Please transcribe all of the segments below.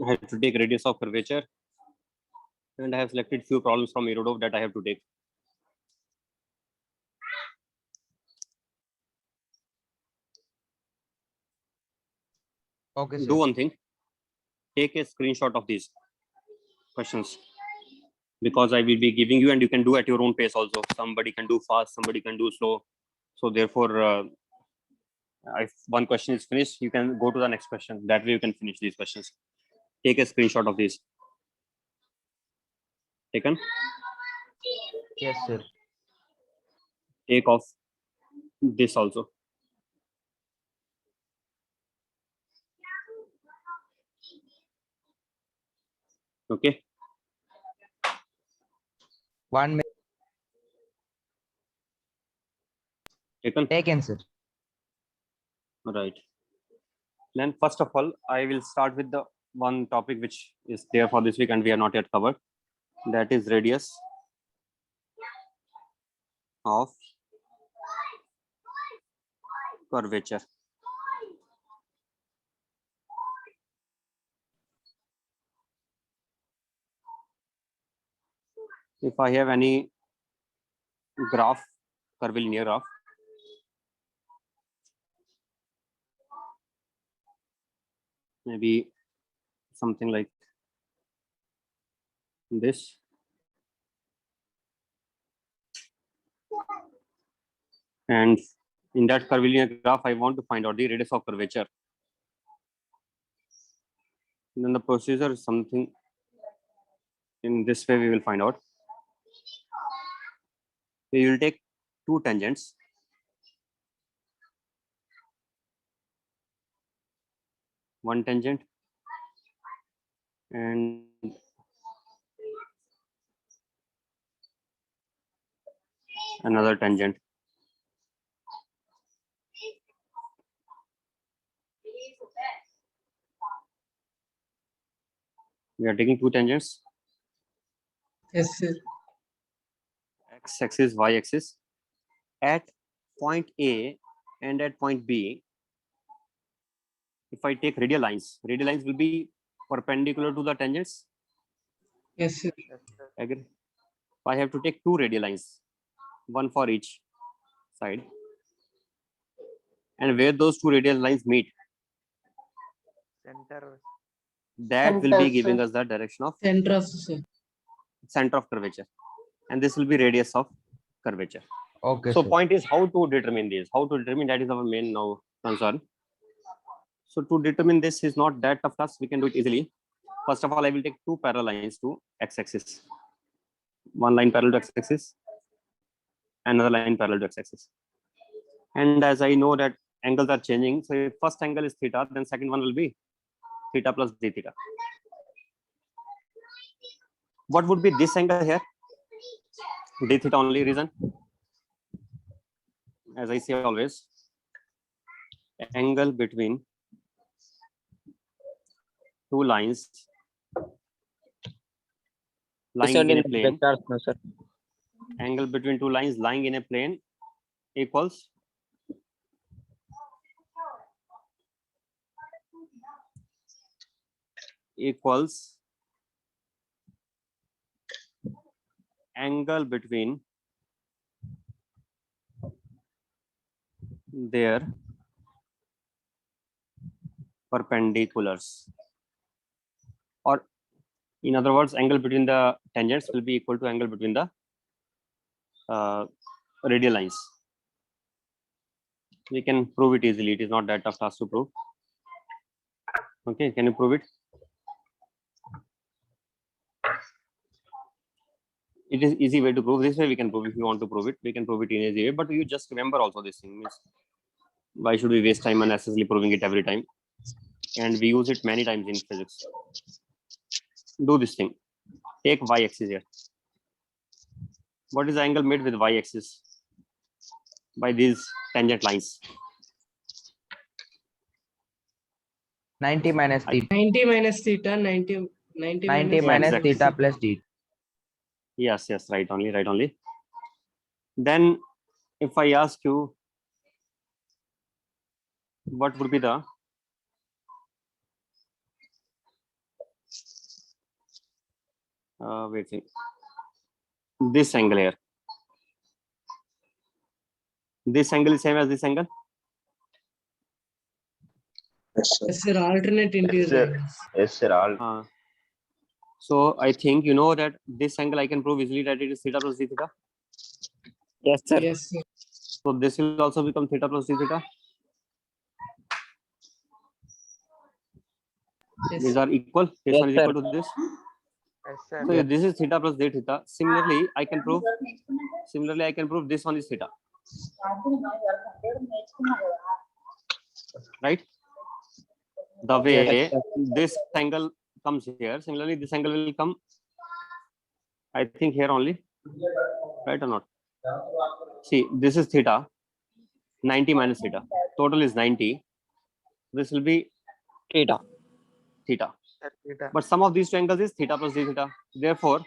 I have to take radius of curvature, and I have selected few problems from Erudov that I have to take. Okay, sir. Do one thing, take a screenshot of these questions, because I will be giving you, and you can do at your own pace also. Somebody can do fast, somebody can do slow. So therefore, if one question is finished, you can go to the next question. That way you can finish these questions. Take a screenshot of these. Taken? Yes, sir. Take off this also. Okay. 1 minute. Taken? Taken, sir. Right. Then first of all, I will start with the one topic which is there for this week and we are not yet covered. That is radius of curvature. If I have any graph, curvilinear graph, maybe something like this. And in that curvilinear graph, I want to find out the radius of curvature. And then the procedure is something in this way we will find out. We will take two tangents. One tangent and another tangent. We are taking two tangents. Yes, sir. X-axis, y-axis. At point A and at point B, if I take radial lines will be perpendicular to the tangents. Yes, sir. Agree? I have to take two radial lines, one for each side. And where those two radial lines meet, Center. that will be giving us the direction of Center of, sir. center of curvature. And this will be radius of curvature. Okay, So sir. point is how to determine this. How to determine, that is our main now concern. So to determine this is not that tough task. We can do it easily. First of all, I will take two parallel lines to x-axis. One line parallel to x-axis, another line parallel to x-axis. And as I know that angles are changing, so if first angle is theta, then second one will be theta plus d theta. What would be this angle here? D theta only reason. As I say always, angle between two lines lying in a plane. Angle between two lines lying in a plane equals angle between their perpendiculars, or in other words, angle between the tangents will be equal to angle between the radial lines. We can prove it easily. It is not that tough task to prove. Okay, can you prove it? It is easy way to prove. This way we can prove. If you want to prove it, we can prove it in easy way. But you just remember also this thing. Means why should we waste time unnecessarily proving it every time? And we use it many times in physics. Do this thing. Take y-axis here. What is the angle made with y-axis by these tangent lines? 90 minus theta. 90 minus theta, 90 90 minus minus Exactly. theta plus d. Yes, right only. Then if I ask you, what would be the Wait, see. This angle here. This angle is same as this angle. Yes, sir. Alternate interior sir. angles. Yes, sir. All. So I think you know that this angle I can prove easily that it is theta plus d theta. Yes, sir. Yes, sir. So this will also become theta plus d theta. Yes, These sir. are equal. This Yes, one is sir. equal to this. Yes, sir. So if this is theta plus d theta. Similarly, I can prove. Similarly, I can prove this one is theta. Right? The way Yes, sir. this angle comes here. Similarly, this angle will come. I think here only. Right or not? See, this is theta. 90 minus theta. Total is 90. This will be Theta. theta. Theta. But sum of these two angles is theta plus d theta. Therefore,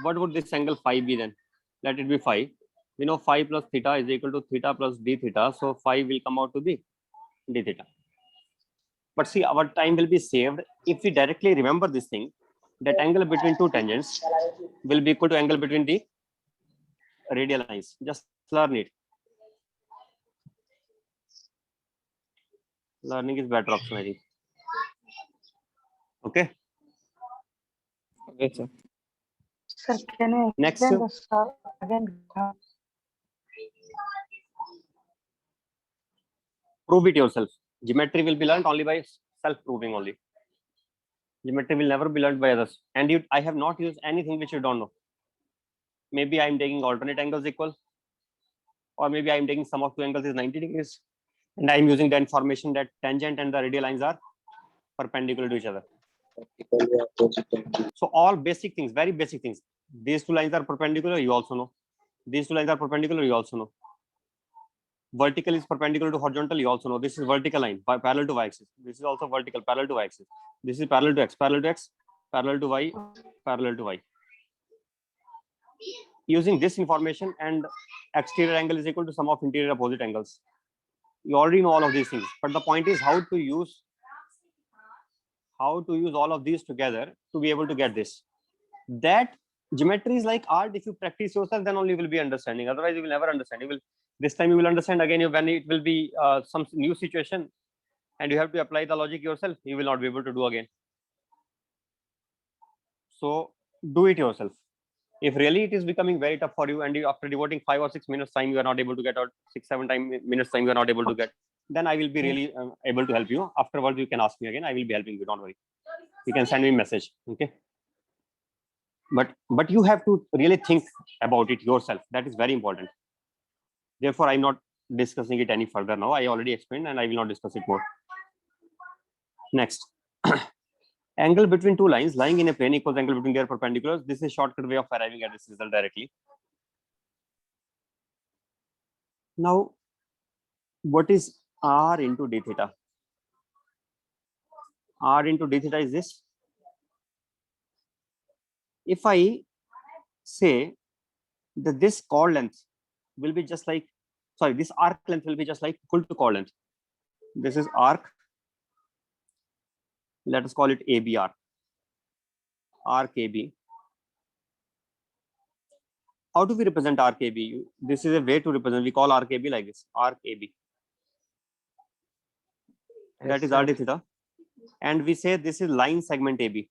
what would this angle phi be then? Let it be phi. We know phi plus theta is equal to theta plus d theta. So phi will come out to be d theta. But see, our time will be saved if we directly remember this thing. That angle between two tangents will be equal to angle between the radial lines. Just learn it. Learning is better option, I think. Okay. Okay, sir. Sir, can you Next. explain the star again? Prove it yourself. Geometry will be learned only by self-proving only. Geometry will never be learned by others. And I have not used anything which you don't know. Maybe I'm taking alternate angles equal, or maybe I'm taking sum of two angles is 90 degrees, and I'm using the information that tangent and the radial lines are perpendicular to each other. So all basic things, very basic things. These two lines are perpendicular, you also know. These two lines are perpendicular, you also know. Vertical is perpendicular to horizontal, you also know. This is vertical line parallel to y-axis. This is also vertical parallel to y-axis. This is parallel to x, parallel to x, parallel to y, parallel to y. Using this information, and exterior angle is equal to sum of interior opposite angles. You already know all of these things, but the point is how to use all of these together to be able to get this. That geometry is like art. If you practice yourself, then only you will be understanding. Otherwise, you will never understand. This time you will understand again when it will be some new situation, and you have to apply the logic yourself. You will not be able to do again. So do it yourself. If really it is becoming very tough for you, and you, after devoting 5 or 6 minutes time, you are not able to get out 6-7 minutes time, you are not able to get, then I will be really able to help you. Afterwards, you can ask me again. I will be helping you. Don't worry. You can send me a message. Okay. But you have to really think about it yourself. That is very important. Therefore, I'm not discussing it any further now. I already explained, and I will not discuss it more. Next. Angle between two lines lying in a plane equals angle between their perpendiculars. This is a shortcut way of arriving at this result directly. Now, what is r into d theta? R into d theta is this. If I say that this chord length will be just like, sorry, this arc length will be just like equal to chord length. This is arc. Let us call it ABR. Arc AB. How do we represent arc AB? This is a way to represent. We call arc AB like this. Arc AB. That is r d theta. And we say this is line segment AB.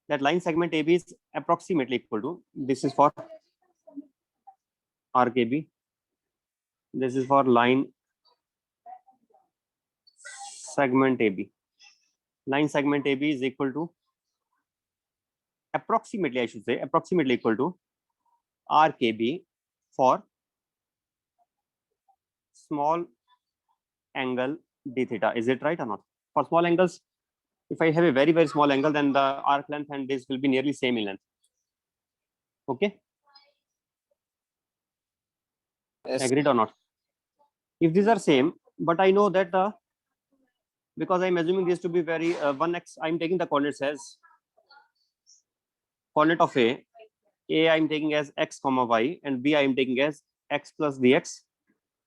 That line segment AB is approximately equal to, this is for arc AB. This is for line segment AB. Line segment AB is equal to approximately, I should say, approximately equal to arc AB for small angle d theta. Is it right or not? For small angles, if I have a very, very small angle, then the arc length and this will be nearly same in length. Okay. Yes. Agreed or not? If these are same, but I know that because I'm assuming this to be very 1x, I'm taking the coordinates as coordinate of A I'm taking as x comma y, and B I'm taking as x plus dx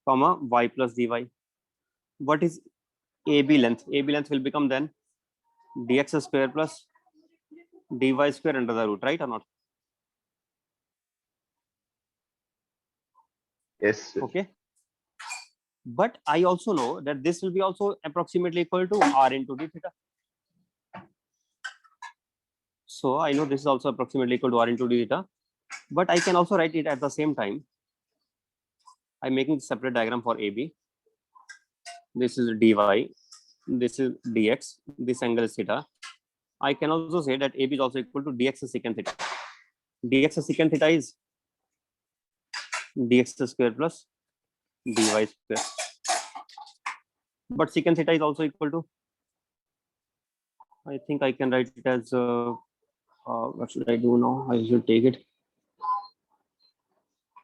comma y plus dy. What is AB length? AB length will become then dx square plus dy square under the root, right or not? Yes, sir. Okay. But I also know that this will be also approximately equal to r into d theta. So I know this is also approximately equal to r into d theta, but I can also write it at the same time. I'm making a separate diagram for AB. This is dy, this is dx, this angle is theta. I can also say that AB is also equal to dx secant theta. Dx secant theta is dx square plus dy square. But secant theta is also equal to, I think I can write it as, what should I do now? I should take it.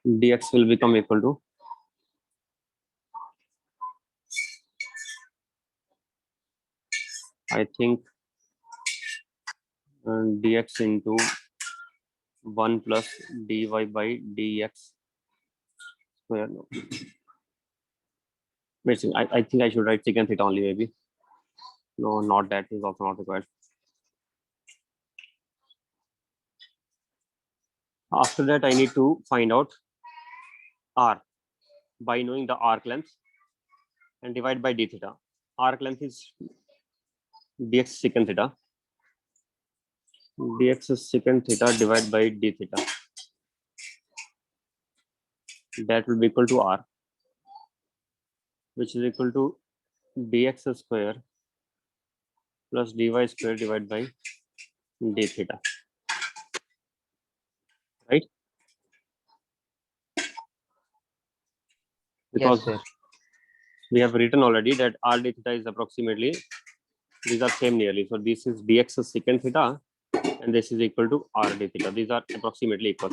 Dx will become equal to I think dx into 1 plus dy by dx square. No. Basically, I think I should write secant theta only maybe. No, not that is also not required. After that, I need to find out r by knowing the arc length and divide by d theta. Arc length is dx secant theta. Dx secant theta divided by d theta. That will be equal to r, which is equal to dx square plus dy square divided by d theta. Right? Because Yes, sir. we have written already that r d theta is approximately, these are same nearly. So this is dx secant theta and this is equal to r d theta. These are approximately equal.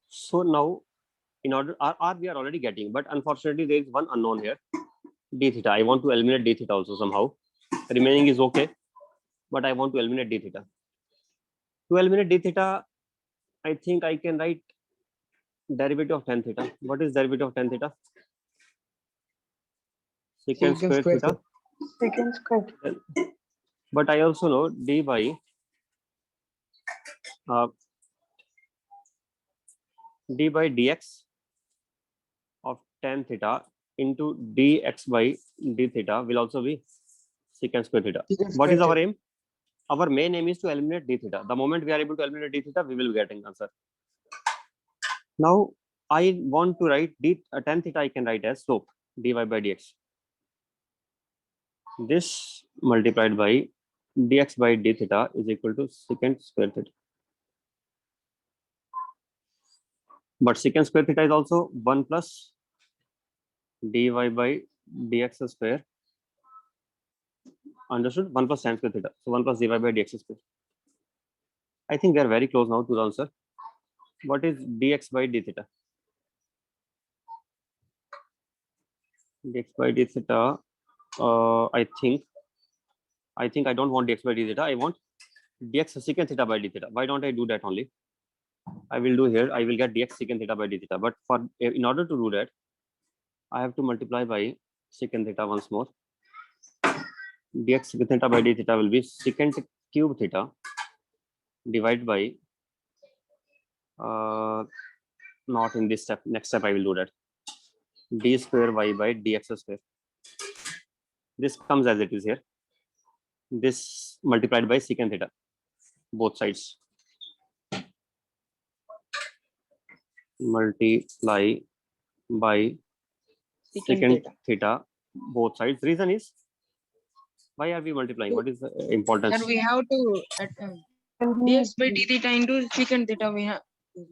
So now in order r we are already getting, but unfortunately there is one unknown here, d theta. I want to eliminate d theta also somehow. Remaining is okay, but I want to eliminate d theta. To eliminate d theta, I think I can write derivative of tan theta. What is derivative of tan theta? Secant square theta. Secant square. But I also know d by dx of tan theta into dx by d theta will also be secant square theta. What is our aim? Our main aim is to eliminate d theta. The moment we are able to eliminate d theta, we will be getting answer. Now I want to write tan theta. I can write as slope dy by dx. This multiplied by dx by d theta is equal to secant square theta. But secant square theta is also 1 plus dy by dx square. Understood? 1 plus tan square theta. So 1 plus dy by dx square. I think we are very close now to the answer. What is dx by d theta? Dx by d theta. I think I don't want dx by d theta. I want dx secant theta by d theta. Why don't I do that only? I will do here. I will get dx secant theta by d theta. But in order to do that, I have to multiply by secant theta once more. Dx secant theta by d theta will be secant cube theta divided by not in this step. Next step I will do that. D square y by dx square. This comes as it is here. This multiplied by secant theta, both sides. Multiply by secant theta, both sides. Reason is, why are we multiplying? What is the importance? Sir, we have to dx by d theta into secant theta. We have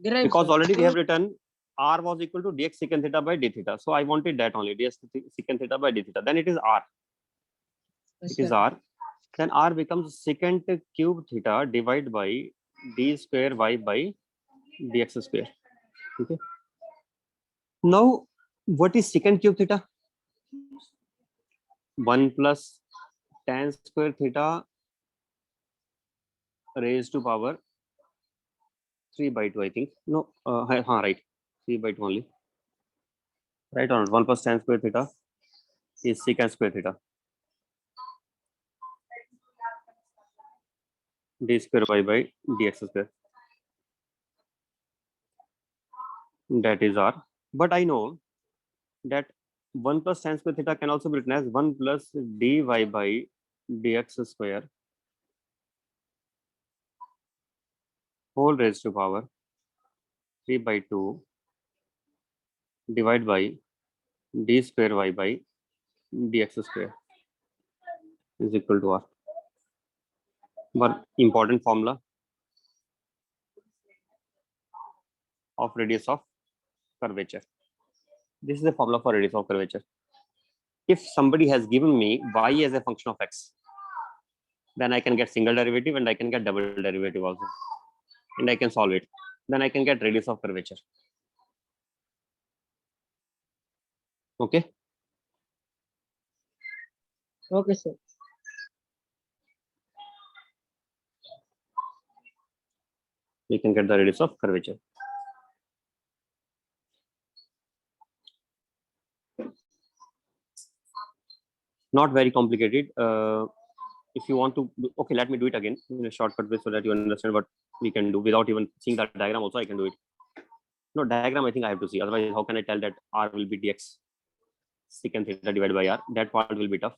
derive. Because sir. already we have written r was equal to dx secant theta by d theta. So I wanted that only, dx secant theta by d theta. Then it is r. Yes, It is sir. r. Then r becomes secant cube theta divided by d square y by dx square. Okay. Now, what is secant cube theta? 1 plus tan square theta raised to power 3 by 2, I think. No, right. 3 by 2 only. Right on. 1 plus tan square theta is secant square theta. d square y by dx square. That is r. But I know that 1 plus tan square theta can also be written as 1 plus dy by dx square whole raised to power 3 by 2 divided by d square y by dx square is equal to r. One important formula of radius of curvature. This is the formula for radius of curvature. If somebody has given me y as a function of x, then I can get single derivative and I can get double derivative also. And I can solve it. Then I can get radius of curvature. Okay. Okay, sir. We can get the radius of curvature. Not very complicated. If you want to, okay, let me do it again in a shortcut way so that you understand what we can do without even seeing the diagram. Also, I can do it. No diagram, I think I have to see. Otherwise, how can I tell that r will be dx secant theta divided by r? That part will be tough.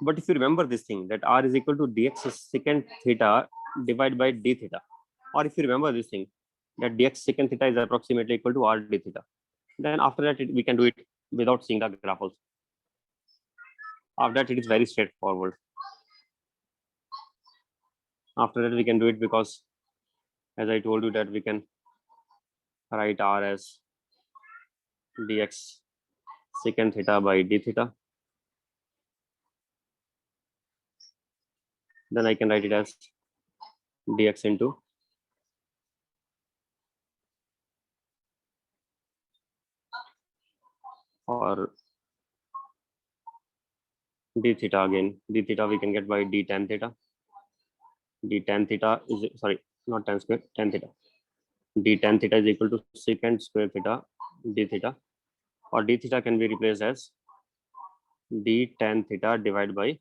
But if you remember this thing, that r is equal to dx secant theta divided by d theta, or if you remember this thing, that dx secant theta is approximately equal to r d theta, then after that we can do it without seeing the graph also. After that, it is very straightforward. After that, we can do it because, as I told you, that we can write r as dx secant theta by d theta. Then I can write it as dx into or d theta again. D theta we can get by d tan theta. D tan theta is, sorry, not tan square, tan theta. D tan theta is equal to secant square theta d theta, or d theta can be replaced as d tan theta divided by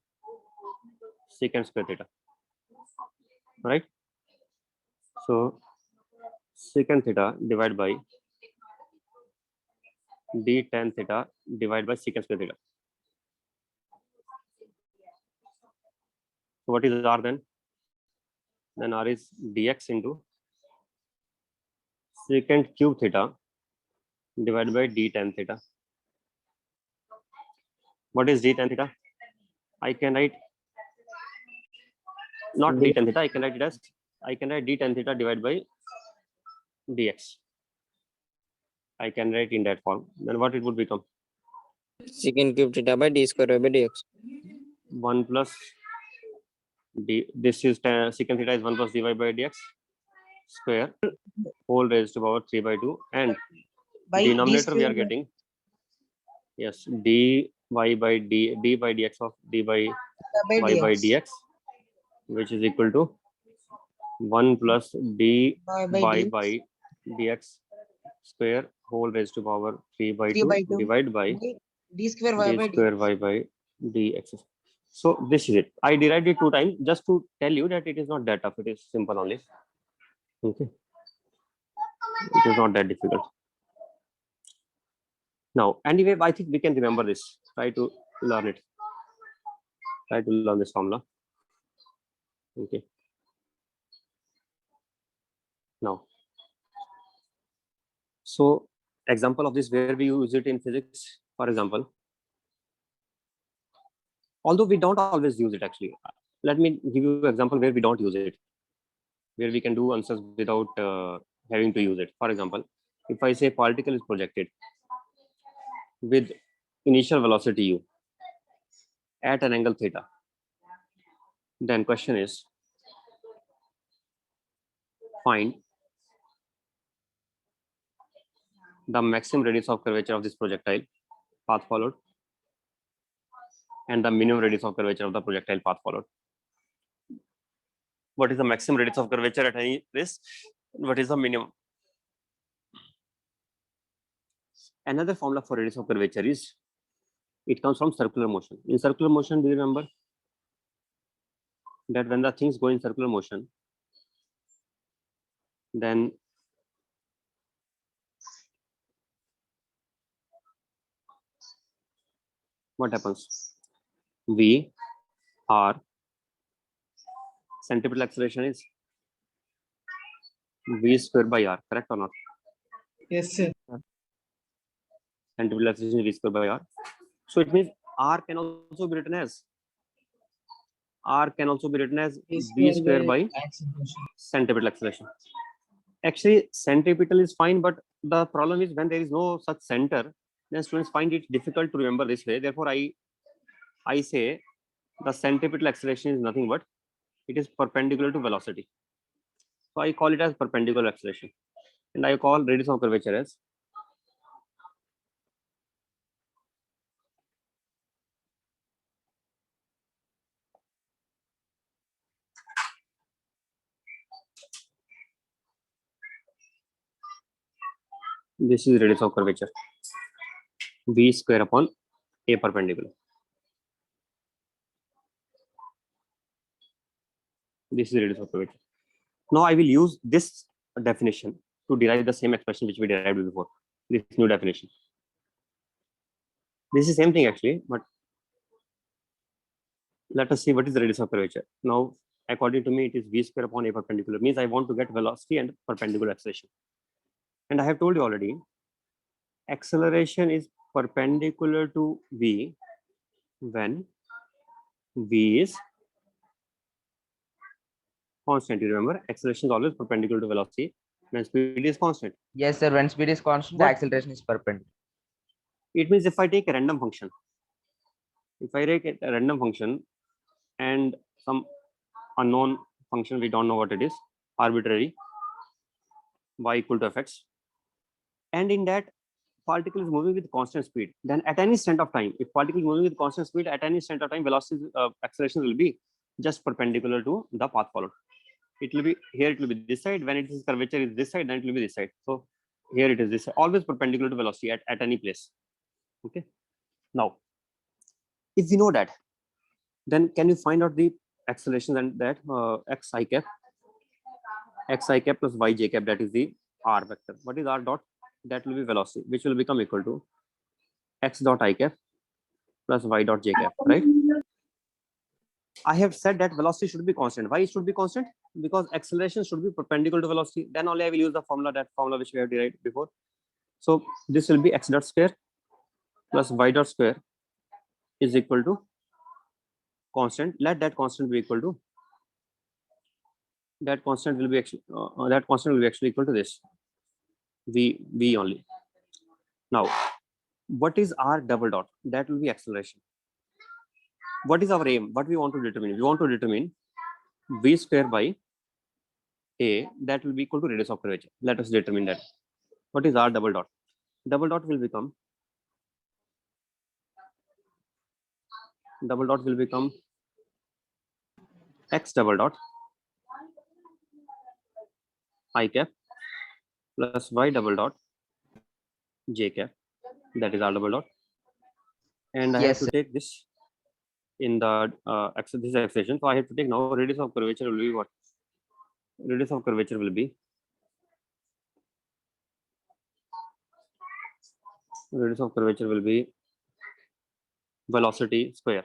secant square theta, right? So secant theta divided by d tan theta divided by secant square theta. So what is r then? Then r is dx into secant cube theta divided by d tan theta. What is d tan theta? I can write not d tan theta. I can write it as, I can write d tan theta divided by dx. I can write in that form. Then what it would become? Secant cube theta by d square y by dx. 1 plus d. This is secant theta is 1 plus dy by dx square whole raised to power 3 by 2, and By denominator we are square getting, yes, dy by d by dx of d by by y by dx. dx, which is equal to 1 plus d by y dx. by dx square whole raised to power 3 by 3 2 by 2 divided by d square y d by square y by dx. So this is it. I derived it 2 times just to tell you that it is not that tough. It is simple only. Okay. It is not that difficult. Now, anyway, I think we can remember this. Try to learn it. Try to learn this formula. Okay. Now, so example of this where we use it in physics, for example, although we don't always use it actually. Let me give you an example where we don't use it, where we can do answers without having to use it. For example, if I say particle is projected with initial velocity u at an angle theta, then question is find the maximum radius of curvature of this projectile path followed and the minimum radius of curvature of the projectile path followed. What is the maximum radius of curvature at any place? What is the minimum? Another formula for radius of curvature is, it comes from circular motion. In circular motion, do you remember? that when the things go in circular motion, then what happens? V R centripetal acceleration is V square by R, correct or not? Yes, sir. Centripetal acceleration is V square by R. So it means R can also be written as V square by acceleration. centripetal acceleration. Actually, centripetal is fine, but the problem is when there is no such center, then students find it difficult to remember this way. Therefore, I say the centripetal acceleration is nothing but it is perpendicular to velocity. So I call it as perpendicular acceleration, and I call radius of curvature as this is radius of curvature V square upon A perpendicular. This is radius of curvature. Now I will use this definition to derive the same expression which we derived before. This new definition. This is same thing actually, but let us see what is the radius of curvature. Now, according to me, it is V square upon A perpendicular. Means I want to get velocity and perpendicular acceleration. And I have told you already, acceleration is perpendicular to V when V is constant. You remember, acceleration is always perpendicular to velocity when speed is constant. Yes, sir. When speed is constant, the What? acceleration is perpendicular. It means if I take a random function, and some unknown function, we don't know what it is, arbitrary, y equal to fx, and in that particle is moving with constant speed, then at any instant of time, if particle is moving with constant speed, at any instant of time, velocity acceleration will be just perpendicular to the path followed. It will be here, it will be this side. When it is curvature is this side, then it will be this side. So here it is this side, always perpendicular to velocity at any place. Okay. Now, if we know that, then can you find out the acceleration and that x I cap plus y j cap, that is the r vector. What is r dot? That will be velocity, which will become equal to x dot I cap plus y dot j cap, right? I have said that velocity should be constant. Why it should be constant? Because acceleration should be perpendicular to velocity. Then only I will use the formula, that formula which we have derived before. So this will be x dot square plus y dot square is equal to constant. Let that constant be equal to that constant will be actually equal to this v only. Now, what is r double dot? That will be acceleration. What is our aim? What we want to determine? We want to determine v square by a, that will be equal to radius of curvature. Let us determine that. What is r double dot? Double dot will become x double dot I cap plus y double dot j cap, that is r double dot, and I Yes, have to take this in the this expression. So I have to take now radius of curvature will be what? Radius of curvature will be velocity square,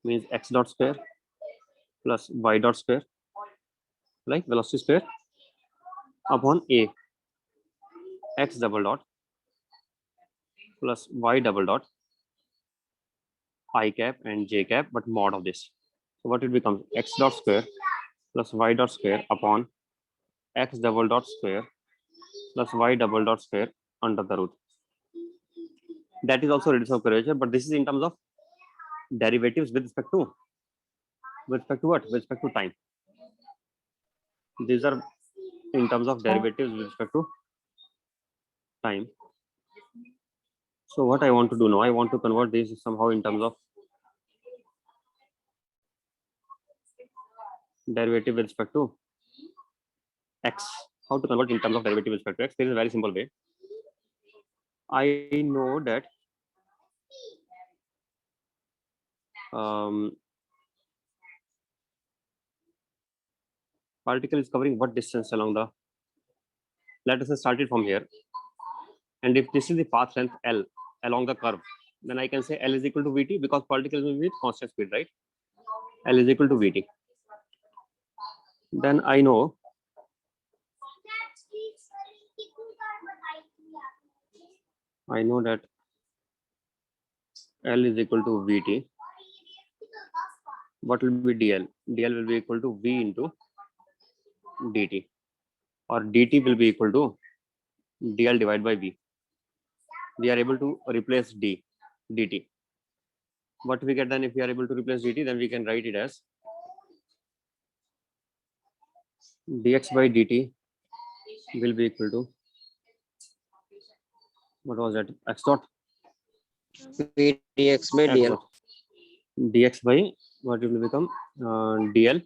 means x dot square plus y dot square, like velocity square upon a, x double dot plus y double dot I cap and j cap, but mod of this. So what it becomes? X dot square plus y dot square upon x double dot square plus y double dot square under the root. That is also radius of curvature, but this is in terms of derivatives with respect to what? With respect to time. These are in terms of derivatives with respect to time. So what I want to do now, I want to convert this somehow in terms of derivative with respect to x. How to convert in terms of derivative with respect to x? There is a very simple way. I know that Particle is covering what distance along the, let us say start it from here. And if this is the path length L along the curve, then I can say L is equal to Vt because particle will be with constant speed, right? L is equal to Vt. Then I know that L is equal to Vt. What will be dl? Dl will be equal to V into dt, or dt will be equal to dl divided by V. We are able to replace dt. What we get then if we are able to replace dt, then we can write it as dx by dt will be equal to, what was that, x dot V dx by x dl. dot dx by what it will become dl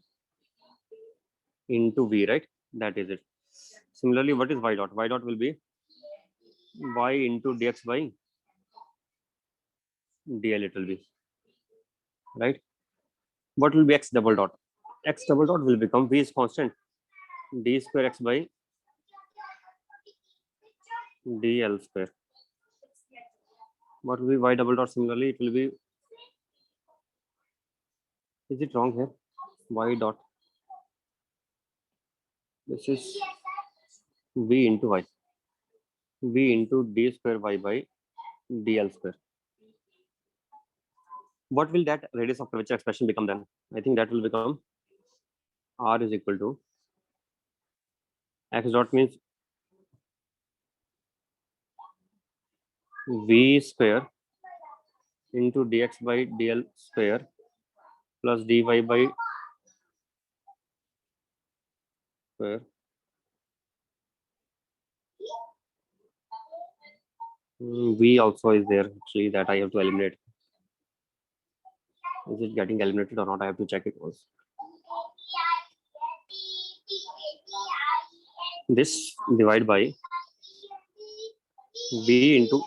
into V, right? That is it. Similarly, what is y dot? Y dot will be y into dx by dl, it will be, right? What will be x double dot? X double dot will become, V is constant, d square x by dl square. What will be y double dot? Similarly, it will be, is it wrong here? Y dot, this is V into y, V into d square y by dl square. What will that radius of curvature expression become then? I think that will become r is equal to x dot means V square into dx by dl square plus dy by square. V also is there actually, that I have to eliminate. Is it getting eliminated or not? I have to check it once. This divide by V into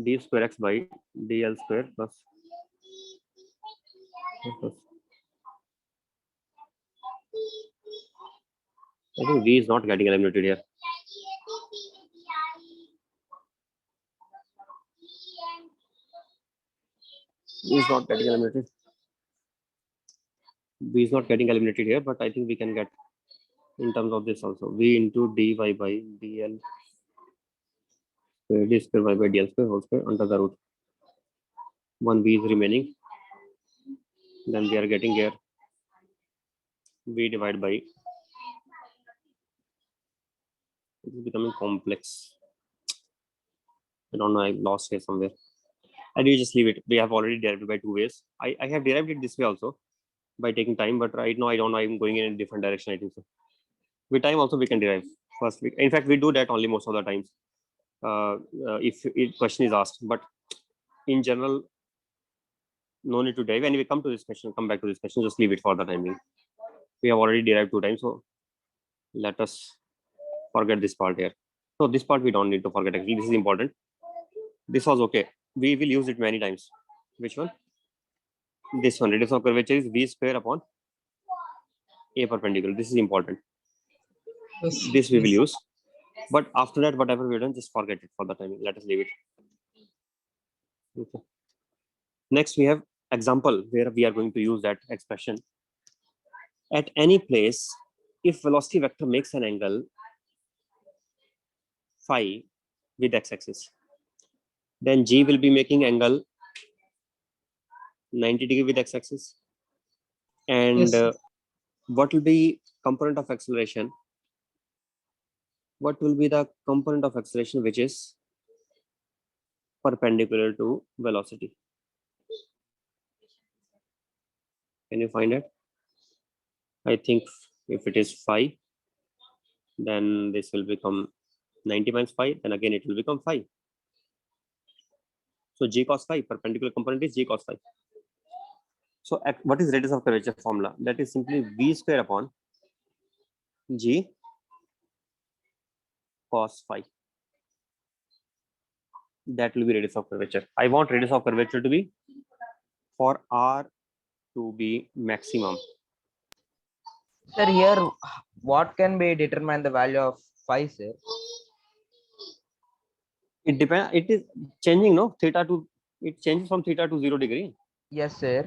d square x by dl square plus I think V is not getting eliminated here. V is not getting eliminated. V is not getting eliminated here, but I think we can get in terms of this also. V into dy by dl square, d square y by dl square whole square under the root. One V is remaining. Then we are getting here V divided by, it is becoming complex. I don't know, I lost here somewhere. And you just leave it. We have already derived it by two ways. I have derived it this way also by taking time, but right now I don't know, I'm going in a different direction, I think so. With time also we can derive. First, in fact, we do that only most of the times if question is asked, but in general, no need to derive. And we come to this question, come back to this question, just leave it for the time being. We have already derived 2 times, so let us forget this part here. So this part we don't need to forget, actually. This is important. This was okay. We will use it many times. Which one? This one. Radius of curvature is V square upon A perpendicular. This is important. Yes. This we will use. But after that, whatever we've done, just forget it for the time. Let us leave it. Okay. Next, we have example where we are going to use that expression. At any place, if velocity vector makes an angle phi with x-axis, then g will be making angle 90 degree with x-axis. And Yes. what will be component of acceleration? What will be the component of acceleration which is perpendicular to velocity? Can you find it? I think if it is phi, then this will become 90 minus phi, then again it will become phi. So g cos phi, perpendicular component is g cos phi. So what is radius of curvature formula? That is simply v square upon g cos phi. That will be radius of curvature. I want radius of curvature to be for r to be maximum. Sir, here what can be determine the value of phi, sir? It depends. It is changing, no? Theta to, it changes from theta to 0 degree. Yes, sir.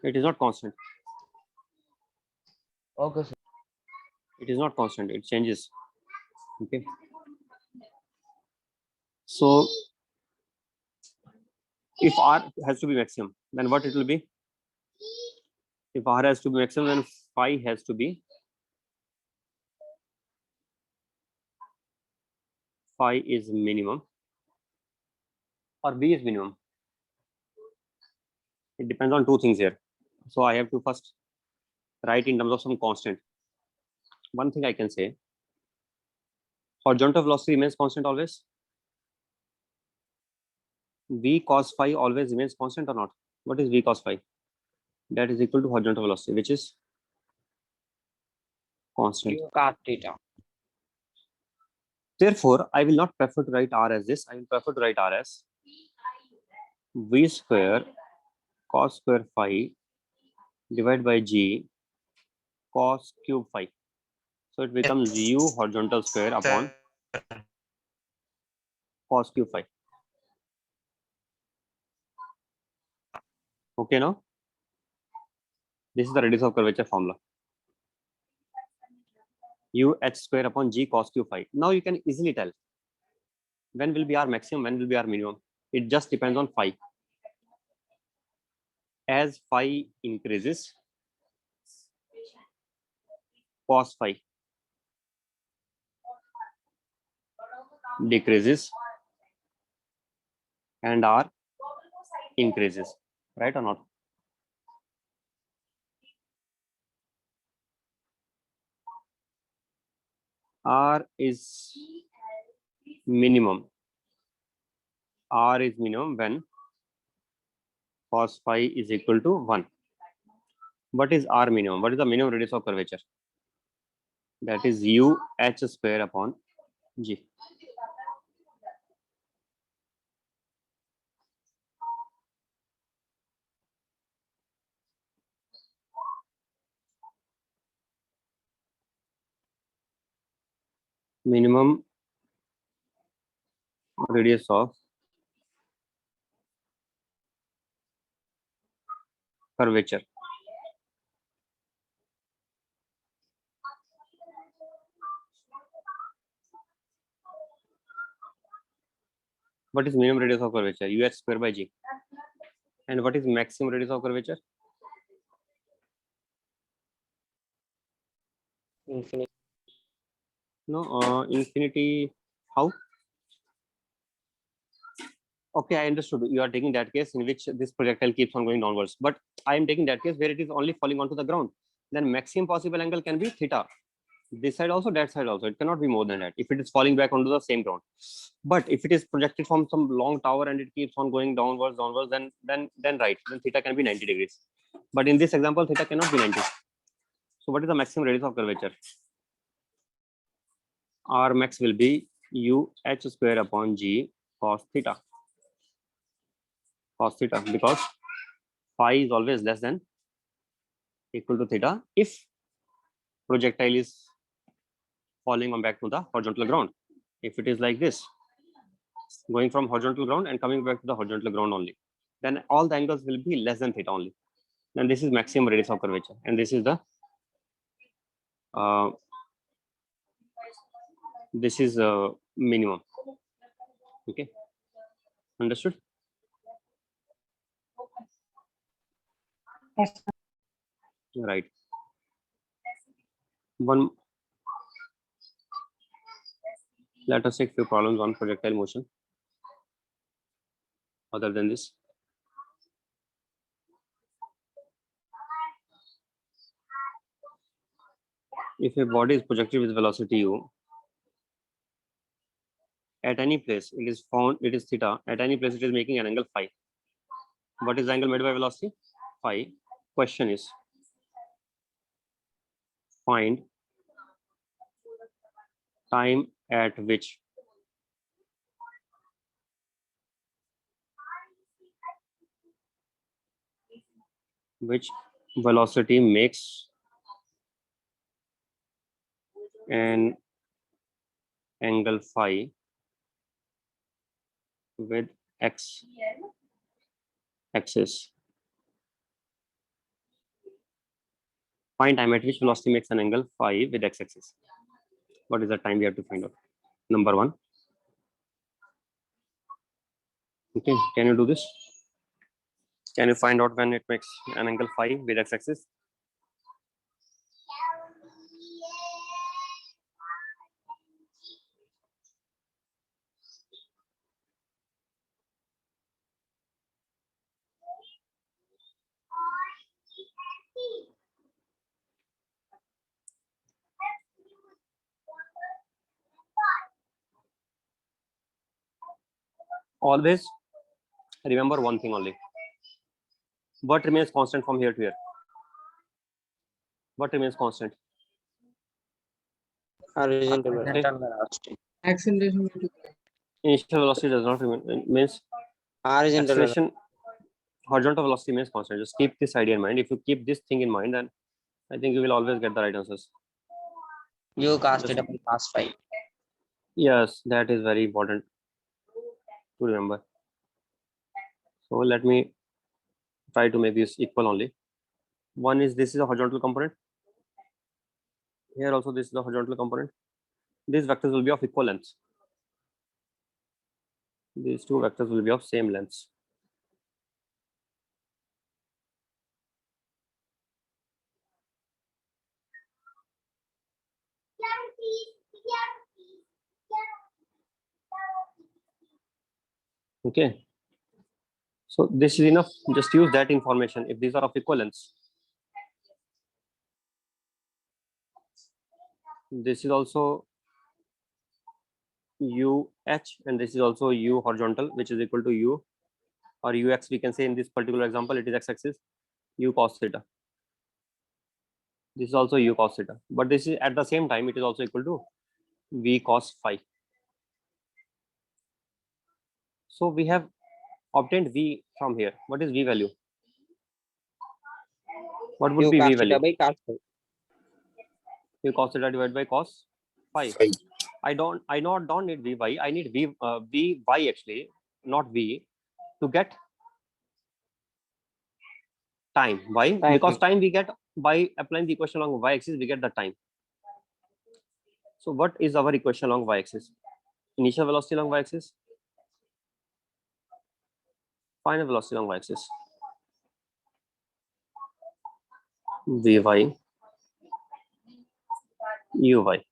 It is not constant. Okay, sir. It is not constant. It changes. Okay. So if R has to be maximum, then what it will be? If R has to be maximum, then phi has to be, phi is minimum or B is minimum. It depends on two things here. So I have to first write in terms of some constant. One thing I can say, horizontal velocity remains constant always. V cos phi always remains constant or not? What is V cos phi? That is equal to horizontal velocity, which is constant. U cos theta. Therefore, I will not prefer to write R as this. I will prefer to write R as V square cos square phi divided by G cos cube phi. So it becomes U horizontal square upon cos cube phi. Okay, now this is the radius of curvature formula. U h square upon G cos cube phi. Now you can easily tell when will be our maximum, when will be our minimum. It just depends on phi. As phi increases, cos phi decreases and R increases, right or not? R is minimum. R is minimum when cos phi is equal to 1. What is R minimum? What is the minimum radius of curvature? That is U h square upon G. Minimum radius of curvature. What is minimum radius of curvature? U h square by G. And what is maximum radius of curvature? Infinity. No, infinity. How? Okay, I understood. You are taking that case in which this projectile keeps on going downwards. But I am taking that case where it is only falling onto the ground. Then maximum possible angle can be theta. This side also, that side also. It cannot be more than that if it is falling back onto the same ground. But if it is projected from some long tower and it keeps on going downwards, then right, then theta can be 90 degrees. But in this example, theta cannot be 90. So what is the maximum radius of curvature? R max will be U h square upon G cos theta. Cos theta, because phi is always less than equal to theta if projectile is falling on back to the horizontal ground. If it is like this, going from horizontal ground and coming back to the horizontal ground only, then all the angles will be less than theta only. And this is maximum radius of curvature, and this is the minimum. Okay, understood? Yes. Right. One. Let us take few problems on projectile motion. Other than this, if a body is projected with velocity u at any place, it is theta. At any place, it is making an angle phi. What is the angle made by velocity? Phi. Question is, find time at which velocity makes an angle phi with x axis. Find time at which velocity makes an angle phi with x axis. What is the time we have to find out? Number one. Okay, can you do this? Can you find out when it makes an angle phi with x axis? Always remember one thing only. What remains constant from here to here? What remains constant? Horizontal Okay. velocity. Acceleration into Initial velocity does not remain. It means Horizontal velocity. acceleration. Horizontal velocity means constant. Just keep this idea in mind. If you keep this thing in mind, then I think you will always get the right answers. U cos theta by cos phi. Yes, that is very important to remember. So let me try to make this equal only. One is this is a horizontal component. Here also this is the horizontal component. These vectors will be of equal length. These two vectors will be of same length. Okay. So this is enough. Just use that information if these are of equivalence. This is also UH and this is also U horizontal, which is equal to U or UX. We can say in this particular example, it is x-axis, U cos theta. This is also U cos theta. But this is at the same time, it is also equal to V cos phi. So we have obtained V from here. What is V value? What would U be V cos theta value? by cos phi. U cos theta divided by cos phi. I don't need Vy. I need Vy actually, not V, to get time. Why? Time. Because time we get by applying the equation along y-axis, we get the time. So what is our equation along y-axis? Initial velocity along y-axis, final velocity along y-axis. Vy uy.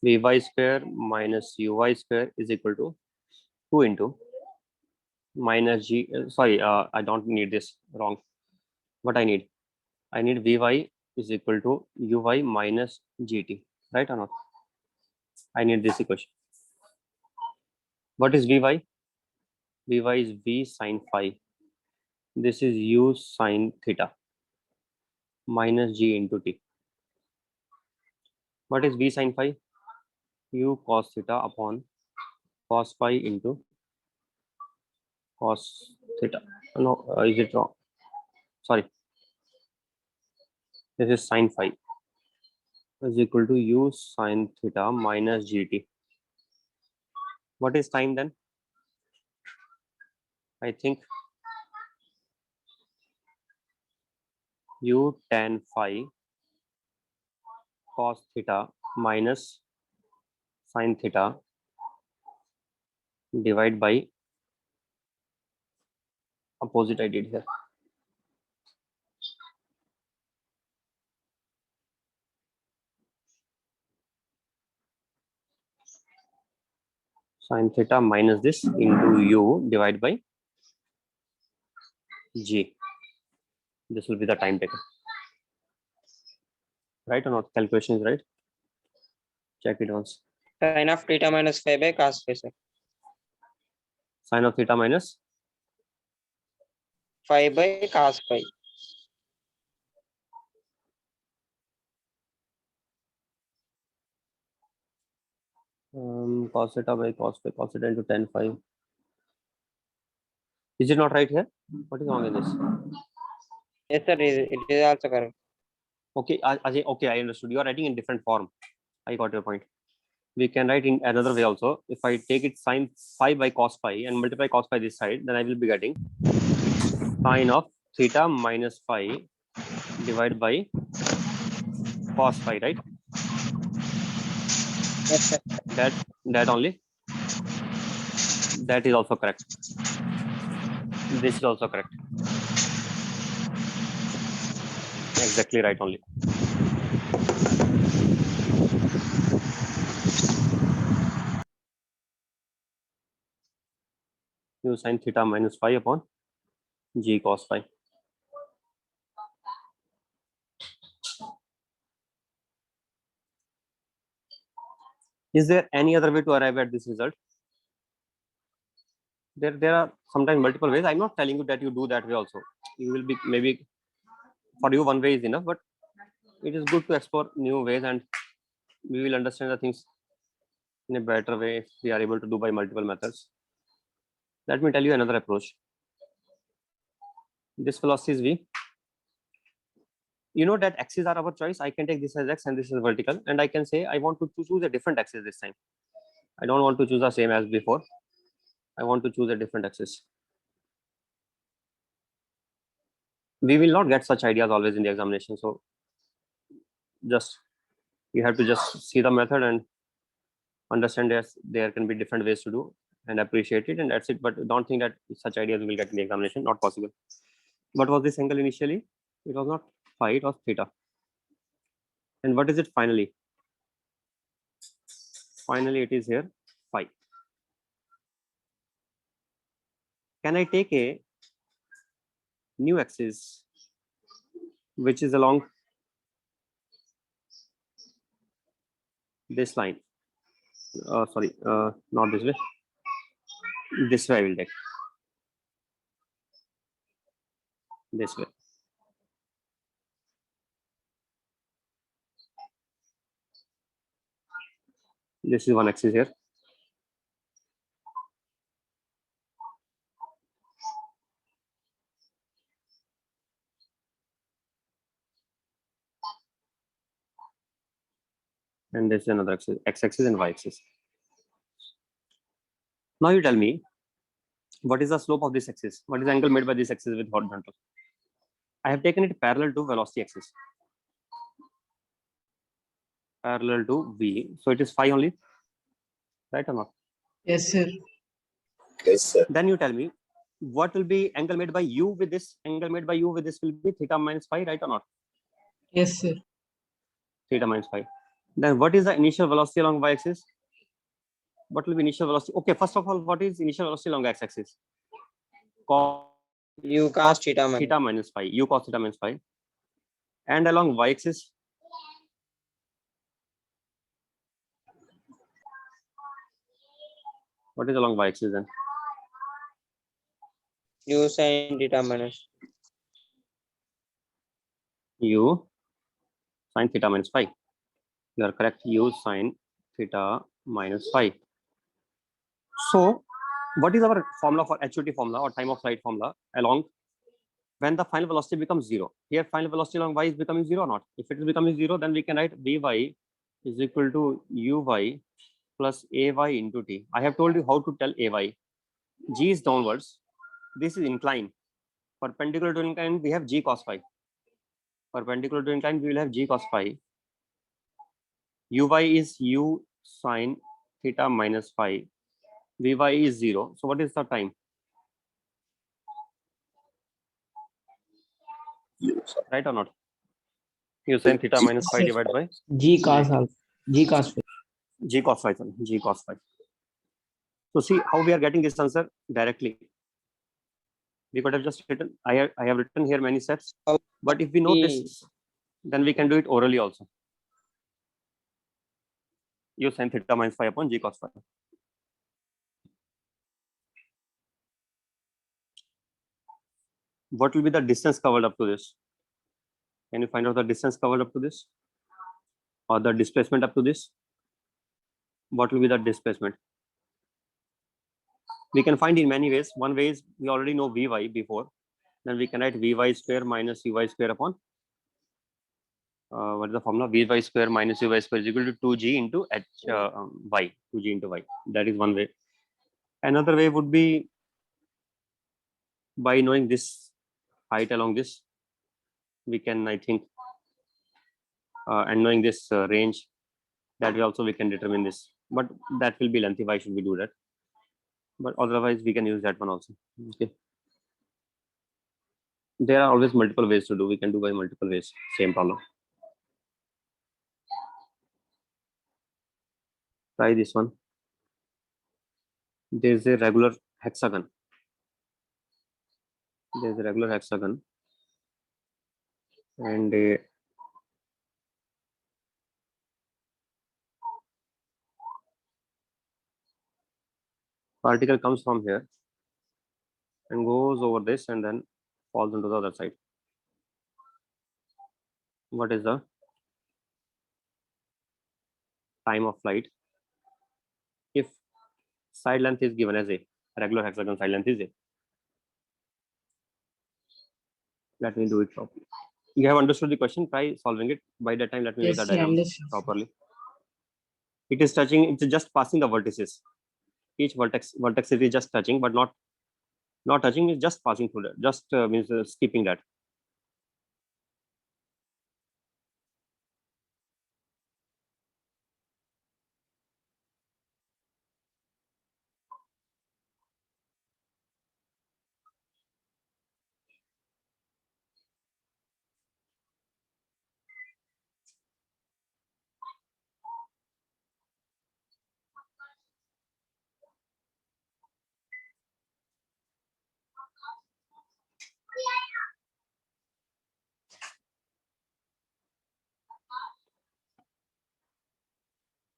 Vy square minus uy square is equal to 2 into minus g. Sorry, I don't need this, wrong. What I need Vy is equal to uy minus gt, right or not? I need this equation. What is Vy? Vy is V sine phi. This is U sine theta minus G into T. What is V sine phi? U cos theta upon cos phi into cos theta. No, is it wrong? Sorry. This is sine phi is equal to U sine theta minus GT. What is time then? I think U tan phi cos theta minus sine theta divided by opposite I did here. Sine theta minus this into U divided by G. This will be the time taken. Right or not? Calculation is right. Check it once. Sin of theta minus phi by cos phi, sir. Sine of theta minus Phi by cos phi. cos theta by cos phi, cos theta into tan phi. Is it not right here? What is wrong in this? Yes, sir. It is also correct. Okay, Ajay, okay, I understood. You are writing in different form. I got your point. We can write in another way also. If I take it sine phi by cos phi and multiply cos phi this side, then I will be getting sine of theta minus phi divided by cos phi, right? Yes, sir. That only. That is also correct. This is also correct. Exactly right only. You sin theta minus phi upon g cos phi. Is there any other way to arrive at this result? There are sometimes multiple ways. I'm not telling you that you do that way also. You will be maybe for you one way is enough, but it is good to explore new ways and we will understand the things in a better way if we are able to do by multiple methods. Let me tell you another approach. This velocity is v. You know that axes are our choice. I can take this as x and this is vertical, and I can say I want to choose a different axis this time. I don't want to choose the same as before. I want to choose a different axis. We will not get such ideas always in the examination. So just you have to just see the method and understand there can be different ways to do and appreciate it, and that's it. But don't think that such ideas will get in the examination. Not possible. What was this angle initially? It was not phi, it was theta. And what is it finally? Finally, it is here phi. Can I take a new axis which is along this line? Sorry, not this way. This way I will take. This way. This is one axis here. And this is another axis, x-axis and y-axis. Now you tell me, what is the slope of this axis? What is the angle made by this axis with horizontal? I have taken it parallel to velocity axis. Parallel to v. So it is phi only, right or not? Yes, sir. Yes, sir. Then you tell me, what will be angle made by u with this? Angle made by u with this will be theta minus phi, right or not? Yes, sir. Theta minus phi. Then what is the initial velocity along y-axis? What will be initial velocity? Okay, first of all, what is initial velocity along x-axis? Cos U cos theta minus. theta minus phi, u cos theta minus phi. And along y-axis? What is along y-axis then? U sin theta minus. U sin theta minus phi. You are correct. U sin theta minus phi. So, what is our formula for HOT formula or time of flight formula along when the final velocity becomes 0? Here, final velocity along y is becoming 0 or not? If it is becoming 0, then we can write Vy is equal to Uy plus Ay into T. I have told you how to tell Ay. G is downwards. This is incline. Perpendicular to incline, we have G cos phi. Perpendicular to incline, we will have G cos phi. Uy is U sin theta minus phi. Vy is 0. So what is the time? Right or not? You sin theta minus phi divided by G cos alpha. G cos phi. G cos phi. Sorry, G cos phi. So see how we are getting this answer directly. We could have just written, I have written here many steps, but if we know this, then we can do it orally also. You sin theta minus phi upon G cos phi. What will be the distance covered up to this? Can you find out the distance covered up to this? Or the displacement up to this? What will be the displacement? We can find in many ways. One way is we already know Vy before. Then we can write Vy square minus Uy square upon what is the formula? Vy square minus uy square is equal to 2g into h y, 2g into y. That is one way. Another way would be by knowing this height along this, we can, I think, and knowing this range, that way also we can determine this. But that will be lengthy. Why should we do that? But otherwise, we can use that one also. Okay. There are always multiple ways to do. We can do by multiple ways. Same problem. Try this one. There's a regular hexagon. There's a regular hexagon and a particle comes from here and goes over this and then falls into the other side. What is the time of flight if side length is given as a regular hexagon side length is a? Let me do it properly. You have understood the question. Try solving it. By that time, let me make the Yes, sir, diagram understood. properly. It is touching. It's just passing the vertices. Each vertex is just touching, but not touching. Is just passing through that. Just means skipping that.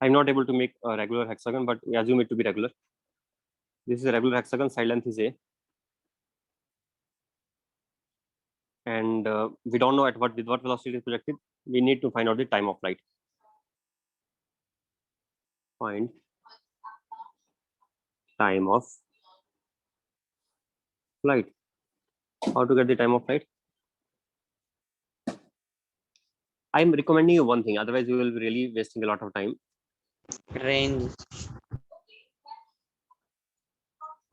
I'm not able to make a regular hexagon, but we assume it to be regular. This is a regular hexagon. Side length is a, and we don't know at what velocity it is projected. We need to find out the time of flight. Find time of flight. How to get the time of flight? I'm recommending you one thing. Otherwise, you will be really wasting a lot of time. Range.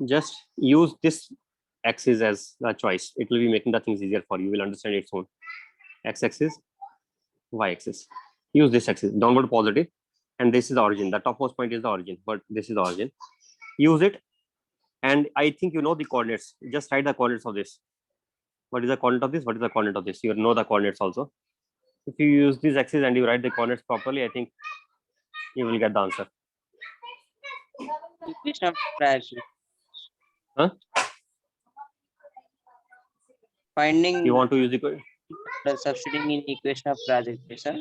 Just use this axis as the choice. It will be making the things easier for you. You will understand its own x-axis, y-axis. Use this axis, downward positive, and this is the origin. The topmost point is the origin, but this is the origin. Use it, and I think you know the coordinates. Just write the coordinates of this. What is the coordinate of this? What is the coordinate of this? You know the coordinates also. If you use this axis and you write the coordinates properly, I think you will get the answer. Equation of trajectory. Huh? Finding You want to use the substituting in equation of trajectory, sir.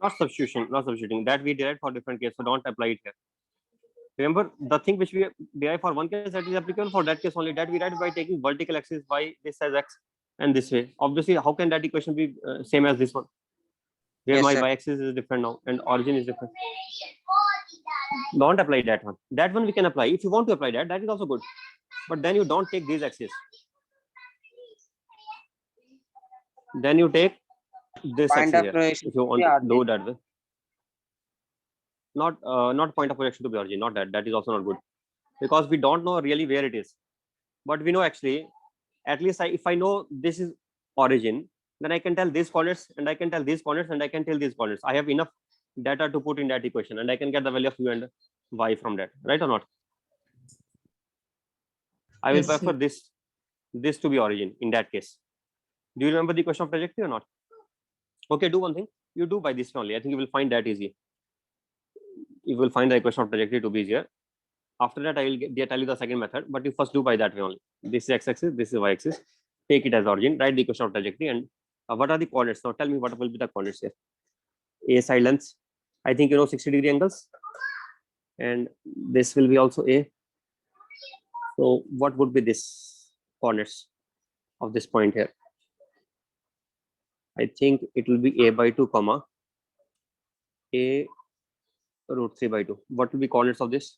not substituting. That we derive for different case, so don't apply it here. Remember, the thing which we derive for one case, that is applicable for that case only. That we write by taking vertical axis y, this as x, and this way. Obviously, how can that equation be same as this one? Where Yes, my sir. y-axis is different now and origin is different. Don't apply that one. That one we can apply. If you want to apply that, that is also good. But then you don't take these axes. Then you take this Point axis of here. projection If you want to do that way. Not point of projection to the origin, not that. That is also not good. Because we don't know really where it is. But we know actually, at least if I know this is origin, then I can tell these coordinates and I can tell these coordinates and I can tell these coordinates. I have enough data to put in that equation and I can get the value of u and y from that, right or not? I will Yes, prefer sir. this to be origin in that case. Do you remember the equation of trajectory or not? Okay, do one thing. You do by this only. I think you will find that easy. You will find the equation of trajectory to be easier. After that, I will tell you the second method, but you first do by that way only. This is x-axis, this is y-axis. Take it as origin, write the equation of trajectory, and what are the coordinates? Now tell me what will be the coordinates here. A side length, I think you know 60-degree angles, and this will be also A. So what would be this coordinates of this point here? I think it will be A by 2 comma A root 3 by 2. What will be coordinates of this?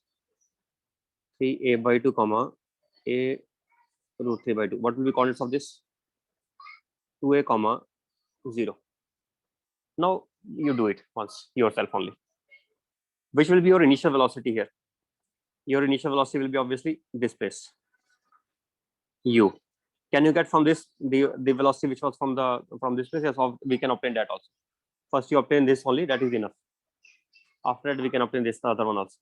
3A by 2 comma A root 3 by 2. What will be coordinates of this? 2A comma 0. Now you do it once yourself only. Which will be your initial velocity here? Your initial velocity will be obviously this place, u. Can you get from this the velocity which was from this place? Yes, we can obtain that also. First you obtain this only, that is enough. After that we can obtain this other one also.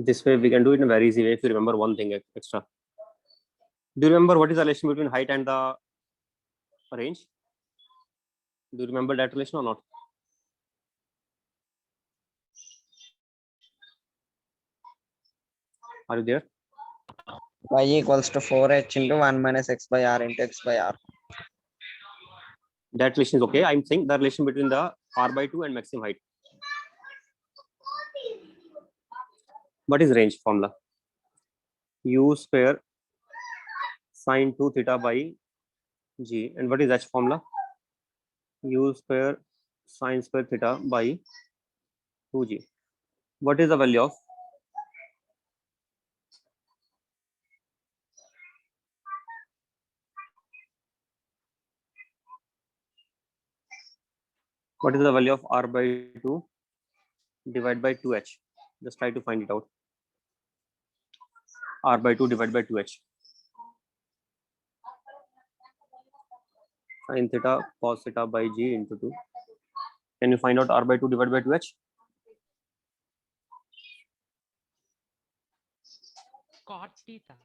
This way we can do it in a very easy way if you remember one thing extra. Do you remember what is the relation between height and the range? Do you remember that relation or not? Are you there? Y equals to 4h into 1 minus x by r into x by r. That relation is okay. I'm saying the relation between the r/2 and maximum height. What is range formula? U square sine 2 theta by g. And what is h formula? U square sine square theta by 2g. What is the value of r/2 divided by 2h? Just try to find it out. R/2 divided by 2h. Sin theta cos theta by g into 2. Can you find out r/2 divided by 2h? Cot theta.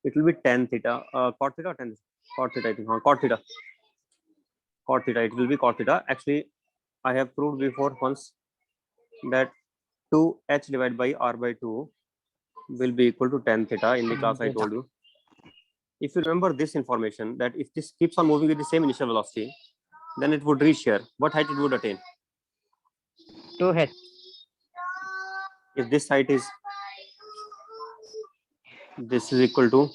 It will be tan theta. Cot theta or tan? Cot theta, I think. Cot theta. Cot theta. It will be cot theta. Actually, I have proved before once that 2h divided by r/2 will be equal to tan theta. In the class I told you. If you remember this information, that if this keeps on moving with the same initial velocity, then it would reach here. What height it would attain? 2h. If this height is, this is equal to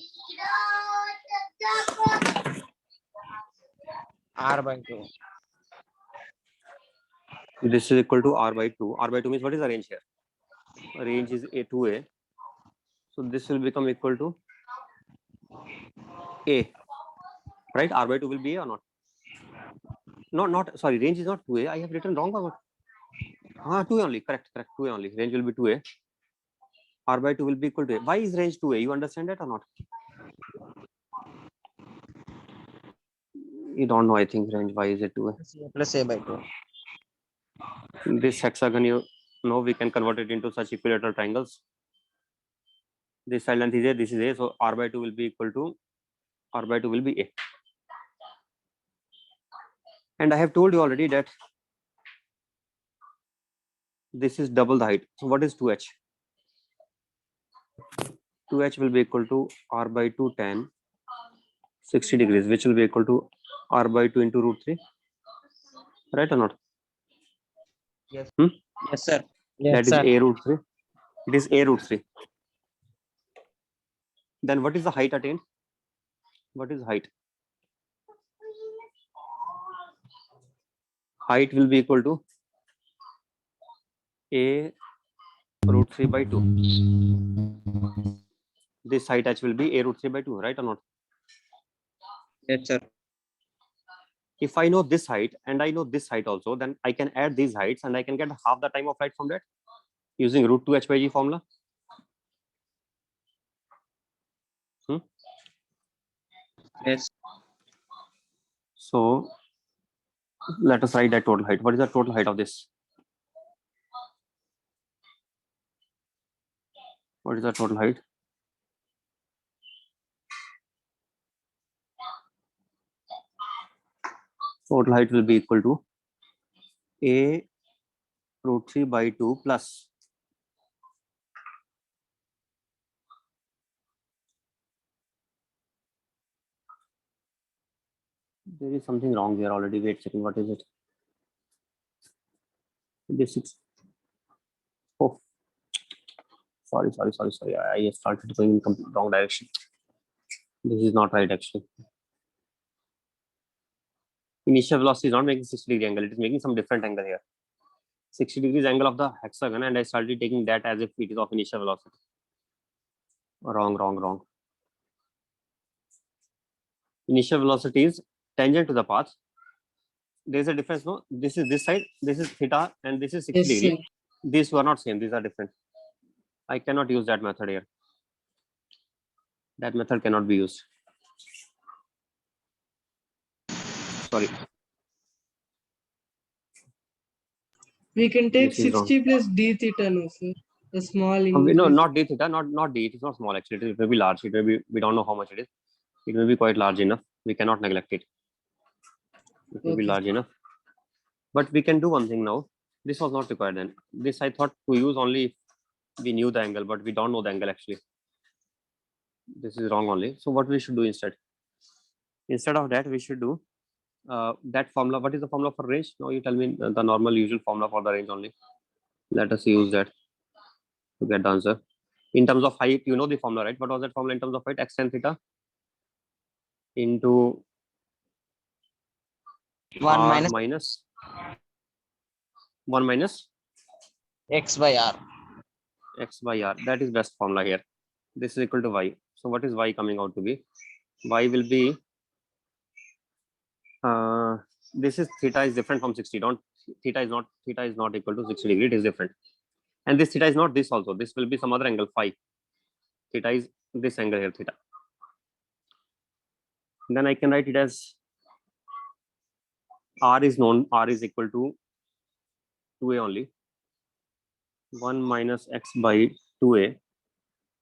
r/2. This is equal to r/2. R/2 means what is the range here? Range is a to a. So this will become equal to a, right? R/2 will be a or not? No, not sorry. Range is not 2a. I have written wrong or what? 2a only. Correct. 2a only. Range will be 2a. R/2 will be equal to a. Why is range 2a? You understand that or not? You don't know. I think range. Why is it 2a? Plus a by 2. This hexagon, you know, we can convert it into such equilateral triangles. This side length is a. This is a. So r/2 will be equal to r/2 will be a. And I have told you already that this is double the height. So what is 2h? 2h will be equal to r/2 tan 60 degrees, which will be equal to r/2 into √3. Right or not? Yes. Yes, sir. That is a √3. It is a √3. Then what is the height attained? What is height? Height will be equal to a √3 by 2. This height h will be a √3 by 2, right or not? Yes, sir. If I know this height and I know this height also, then I can add these heights and I can get half the time of flight from that using √2h by g formula. Yes. So let us write that total height. What is the total height of this? What is the total height? Total height will be equal to a √3 by 2 plus There is something wrong here already. Wait a second. What is it? This is. Oh, sorry. I started going in wrong direction. This is not right actually. Initial velocity is not making 60-degree angle. It is making some different angle here. 60 degrees angle of the hexagon, and I started taking that as if it is of initial velocity. Wrong. Initial velocity is tangent to the path. There is a difference, no? This is this side, this is theta, and this is 60 Yes, degree. sir. These two are not same, these are different. I cannot use that method here. That method cannot be used. Sorry. We can take This is wrong. 60 plus d theta, no, sir. The small No, increase. not d theta, not d. It is not small actually. It may be large. It may be. We don't know how much it is. It may be quite large enough. We cannot neglect it. It may be Okay. large enough. But we can do one thing now. This was not required then. This I thought to use only if we knew the angle, but we don't know the angle actually. This is wrong only. So what we should do instead? Instead of that, we should do that formula. What is the formula for range? Now you tell me the normal usual formula for the range only. Let us use that to get the answer. In terms of height, you know the formula, right? What was that formula in terms of height? X tan theta into 1 r minus minus 1 minus x by r. x by r. That is best formula here. This is equal to y. So what is y coming out to be? Y will be this is theta is different from 60. Don't theta is not equal to 60 degree. It is different. And this theta is not this also. This will be some other angle phi. Theta is this angle here, theta. Then I can write it as r is known. R is equal to 2a only. 1 minus x by 2a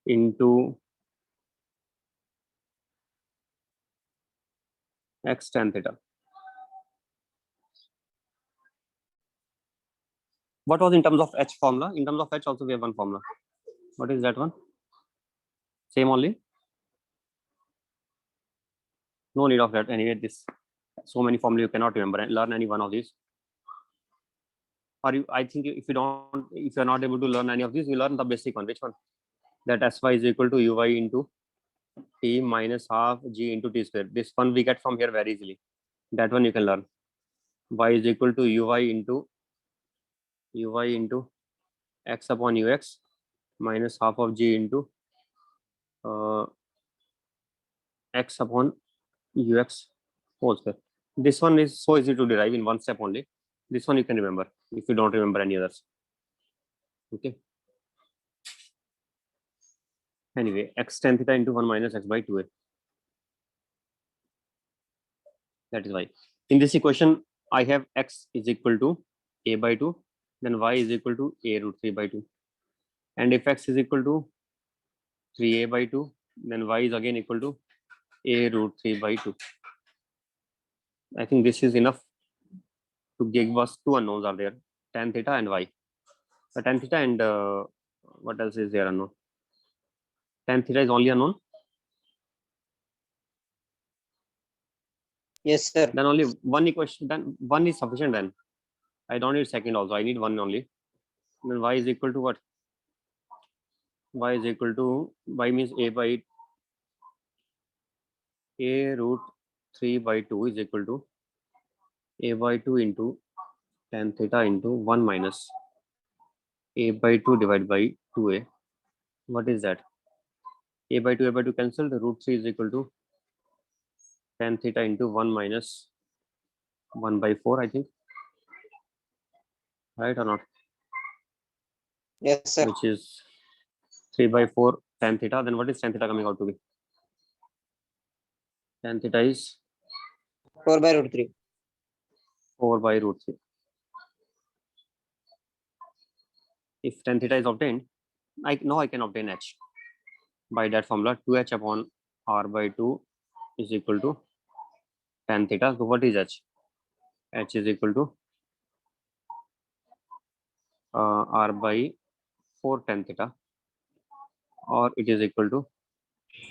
into x tan theta. What was in terms of h formula? In terms of h also we have one formula. What is that one? Same only? No need of that. Anyway, this so many formula you cannot remember. Learn any one of these. Or you, I think if you are not able to learn any of these, you learn the basic one. Which one? That sy is equal to uy into t minus half g into t square. This one we get from here very easily. That one you can learn. Y is equal to uy into x upon ux minus half of g into x upon ux whole square. This one is so easy to derive in one step only. This one you can remember if you don't remember any others. Okay. Anyway, x tan theta into 1 minus x by 2a. That is y. In this equation, I have x is equal to a by 2, then y is equal to a root 3 by 2. And if x is equal to 3a by 2, then y is again equal to a root 3 by 2. I think this is enough to give us two unknowns are there, tan theta and y. The tan theta and what else is there unknown? Tan theta is only unknown. Yes, sir. Then only one equation, then one is sufficient then. I don't need second also, I need one only. Then y is equal to what? Y is equal to, y means a by a root 3 by 2 is equal to a by 2 into tan theta into 1 minus a by 2 divided by 2a. What is that? A by 2 cancel. The root 3 is equal to tan theta into 1 minus 1 by 4, I think. Right or not? Yes, sir. Which is 3 by 4 tan theta. Then what is tan theta coming out to be? Tan theta is 4 by root 3. 4 by root 3. If tan theta is obtained, I can obtain h by that formula. 2h upon r by 2 is equal to tan theta. So what is h? H is equal to r by 4 tan theta, or it is equal to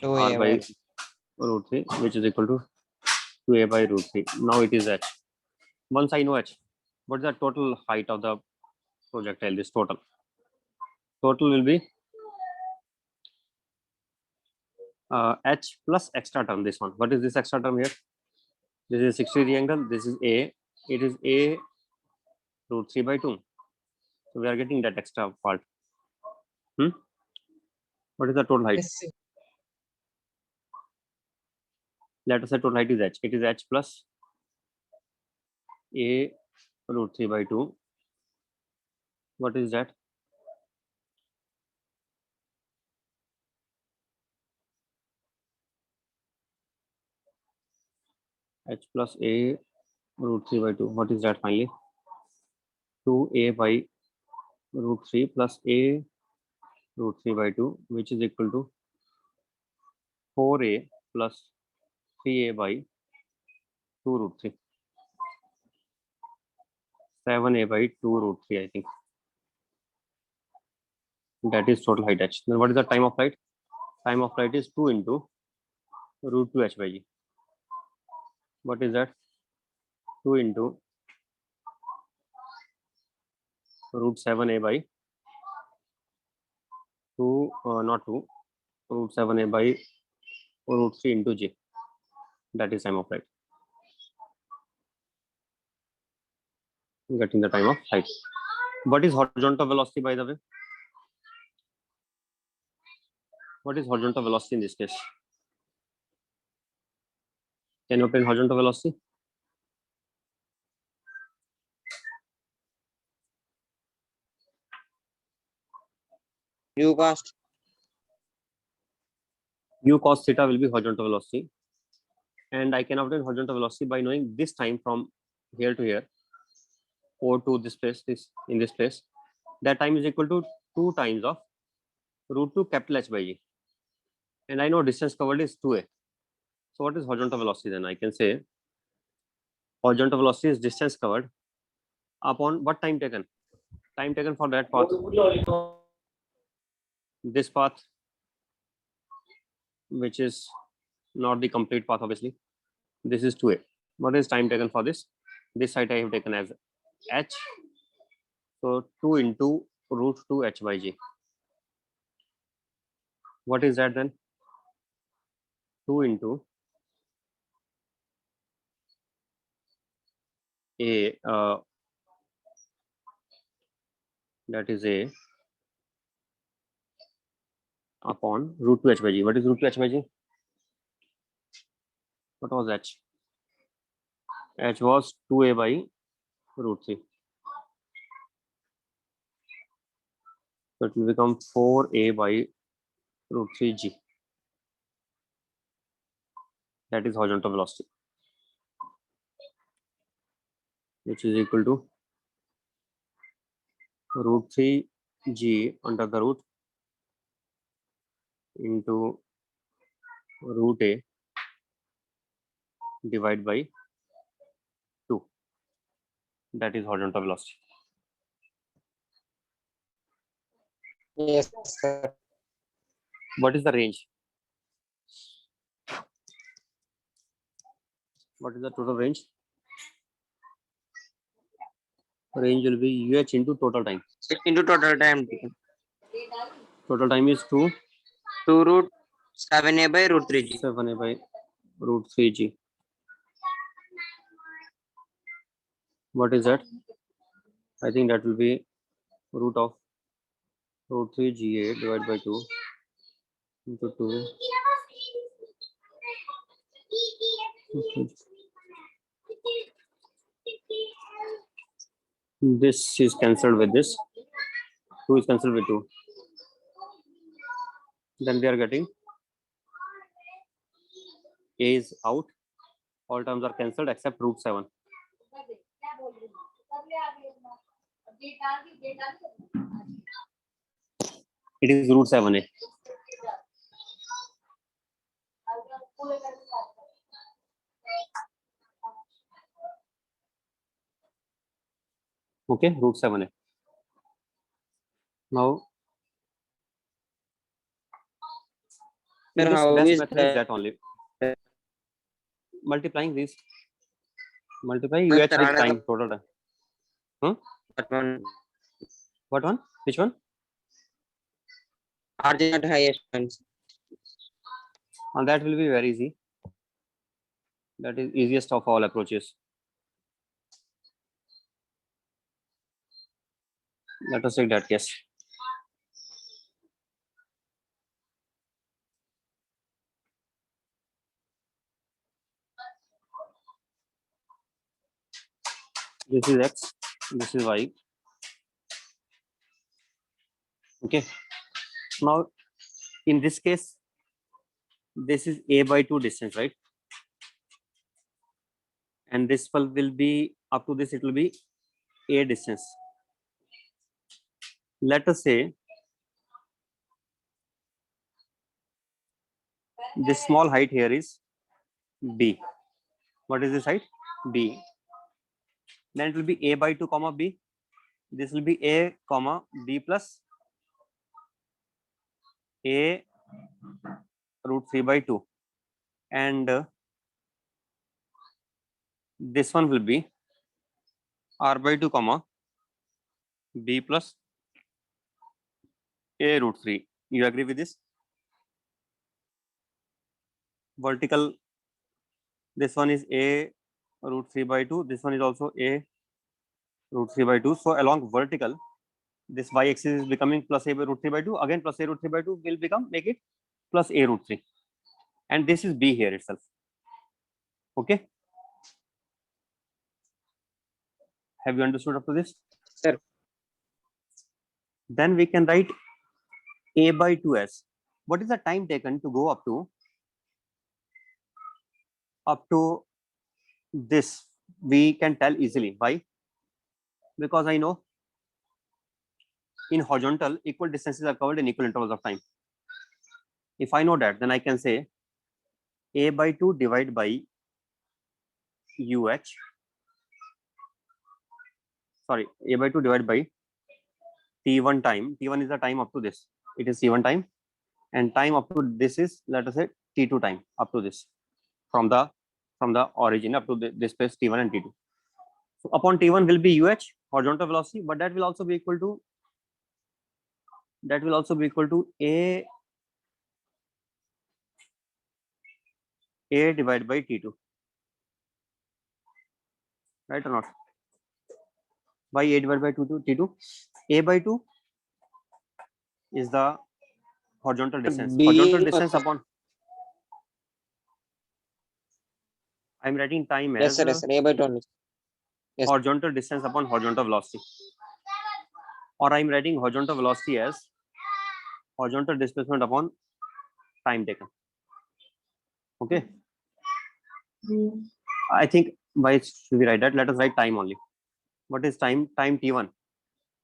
2a r by by root 3, which is equal to 2a by root 3. Now it is h. Once I know h, what is the total height of the projectile? This total will be h plus extra term. This one. What is this extra term here? This is 60-degree angle. This is a. It is a root 3 by 2. So we are getting that extra part. What is the total height? Yes, sir. Let us say total height is h. It is h plus a root 3 by 2. What is that? H plus a root 3 by 2. What is that finally? 2a by root 3 plus a root 3 by 2, which is equal to 4a plus 3a by 2 root 3. 7a by 2 root 3, I think. That is total height h. Then what is the time of flight? Time of flight is 2 into root 2 h by g. What is that? 2 into root 7a by 2, not 2, root 7a by root 3 into g. That is time of flight. Getting the time of flight. What is horizontal velocity, by the way? What is horizontal velocity in this case? Can you obtain horizontal velocity? U cost. U cos theta will be horizontal velocity. And I can obtain horizontal velocity by knowing this time from here to here, or to this place, in this place. That time is equal to 2 times of root 2 capital H by g. And I know distance covered is 2a. So what is horizontal velocity then? I can say horizontal velocity is distance covered upon what time taken? Time taken for that path. This path, which is not the complete path, obviously. This is 2a. What is time taken for this? This side I have taken as h. So 2 into root 2 h by g. What is that then? 2 into a, that is a, upon root 2 h by g. What is root 2 h by g? What was h? H was 2a by root 3. So it will become 4a by root 3g. That is horizontal velocity, which is equal to root 3g under the root into root a divided by 2. That is horizontal velocity. Yes, sir. What is the range? What is the total range? Range will be UH into total time. 6 into total time. Total time is 2. 2 root 7a by root 3g. 7a by root 3g. What is that? I think that will be root of root 3ga divided by 2 into 2. This is cancelled with this. 2 is cancelled with 2. Then we are getting a is out. All terms are cancelled except root 7. It is root 7a. Okay, root 7a. Now, Sir, this how best is method is that? that only. multiplying these. Multiply But UH sir, with another- time total time. That one What one? Which one? origin at highest points. And that will be very easy. That is easiest of all approaches. Let us take that case. This is X, this is Y. Okay. Now, in this case, this is A by 2 distance, right? And this will be up to this, it will be A distance. Let us say this small height here is B. What is this height? B. Then it will be A by 2 comma B. This will be A comma B plus A root 3 by 2. And this one will be R by 2 comma B plus A root 3. You agree with this? Vertical, this one is A root 3 by 2. This one is also A root 3 by 2. So along vertical, this y-axis is becoming plus A by root 3 by 2. Again, plus A root 3 by 2 will become, make it plus A root 3. And this is B here itself. Okay. Have you understood up to this? Sir. Then we can write A by 2 as, what is the time taken to go up to this? We can tell easily. Why? Because I know in horizontal, equal distances are covered in equal intervals of time. If I know that, then I can say A by 2 divided by UH. Sorry, A by 2 divided by T1 time. T1 is the time up to this. It is T1 time. And time up to this is, let us say, T2 time up to this. From the origin up to this place, T1 and T2. So upon T1 will be UH, horizontal velocity, but that will also be equal to A divided by T2. Right or not? By A divided by T2. A by 2 is the horizontal distance. B Horizontal distance was- upon. I'm writing time Yes, as sir. Yes, sir. A by 2 only. Yes. horizontal distance upon horizontal velocity. Or I'm writing horizontal velocity as horizontal displacement upon time taken. Okay. I think why should we write that? Let us write time only. What is time? Time T1.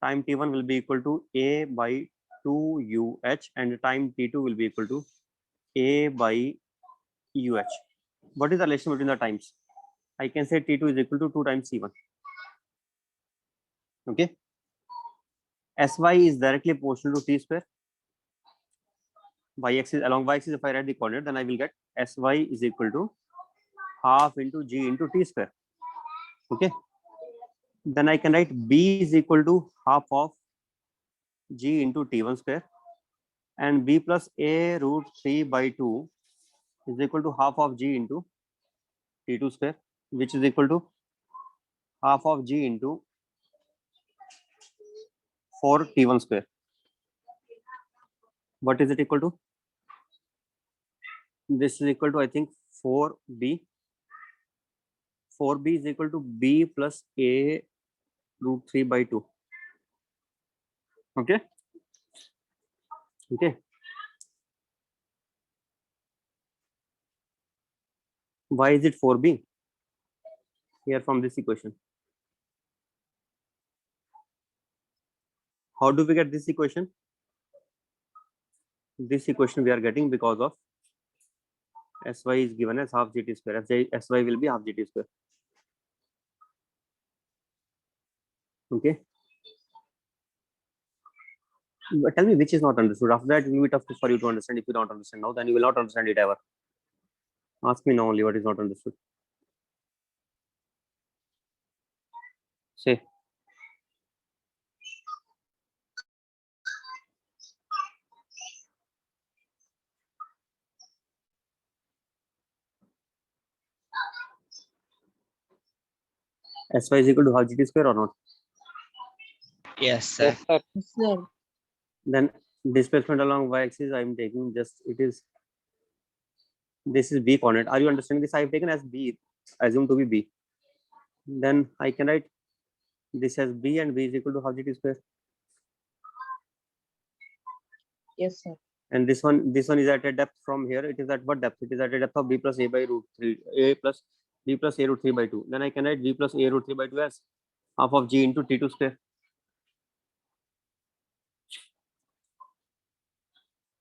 Time T1 will be equal to A by 2 UH and time T2 will be equal to A by UH. What is the relation between the times? I can say T2 is equal to 2 times C1. Okay. Sy is directly proportional to T square. Y-axis, along y-axis, if I write the coordinate, then I will get Sy is equal to half into G into T square. Okay. Then I can write B is equal to half of G into T1 square, and B plus A root 3 by 2 is equal to half of G into T2 square, which is equal to half of G into 4 T1 square. What is it equal to? This is equal to, I think, 4B. 4B is equal to B plus A root 3 by 2. Okay. Okay. Why is it 4B? Here from this equation. How do we get this equation? This equation we are getting because of Sy is given as half GT square. Sy will be half GT square. Okay. But tell me which is not understood. After that, it will be tough for you to understand. If you don't understand now, then you will not understand it ever. Ask me now only what is not understood. Say. Sy is equal to half gt square or not? Yes, sir. Yes, sir. Yes, sir. Then displacement along y-axis I am taking just this is b coordinate. Are you understanding this? I have taken as b, assumed to be b. Then I can write this as b, and b is equal to half gt square. Yes, sir. And this one is at a depth from here. It is at what depth? It is at a depth of b plus a by root 3, a plus b plus a root 3 by 2. Then I can write b plus a root 3 by 2 as half of g into t2 square.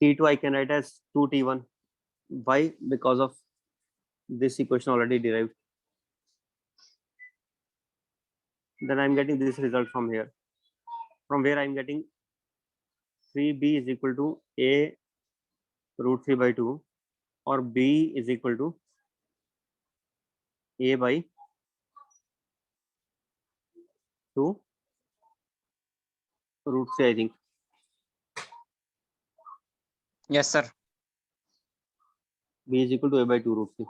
T2 I can write as 2t1. Why? Because of this equation already derived. Then I'm getting this result from here. From where I'm getting 3b is equal to a root 3 by 2, or b is equal to a by 2 root 3, I think. Yes, sir. B is equal to a by 2 root 3.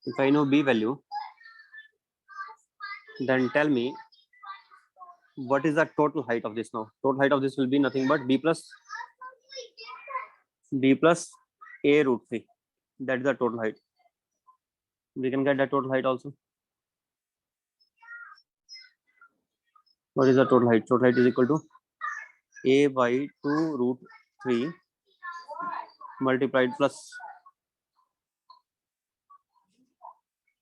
If I know b value, then tell me what is the total height of this now. Total height of this will be nothing but b plus a root 3. That is the total height. We can get the total height also. What is the total height? Total height is equal to a by 2 root 3 multiplied plus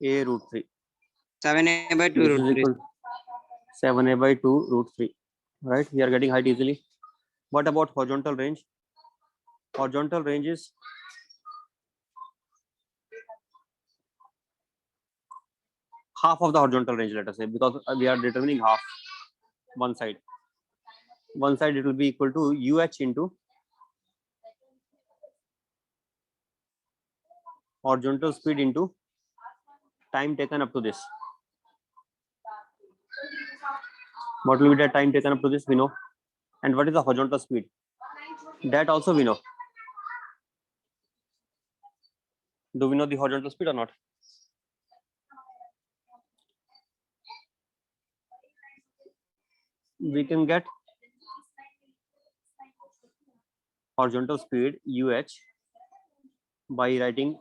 a root 3. 7a by 2 This root is 3. equal to 7a by 2 root 3. Right? We are getting height easily. What about horizontal range? Horizontal range is half of the horizontal range, let us say, because we are determining half. One side it will be equal to uh into horizontal speed into time taken up to this. What will be the time taken up to this? We know. And what is the horizontal speed? That also we know. Do we know the horizontal speed or not? We can get horizontal speed uh by writing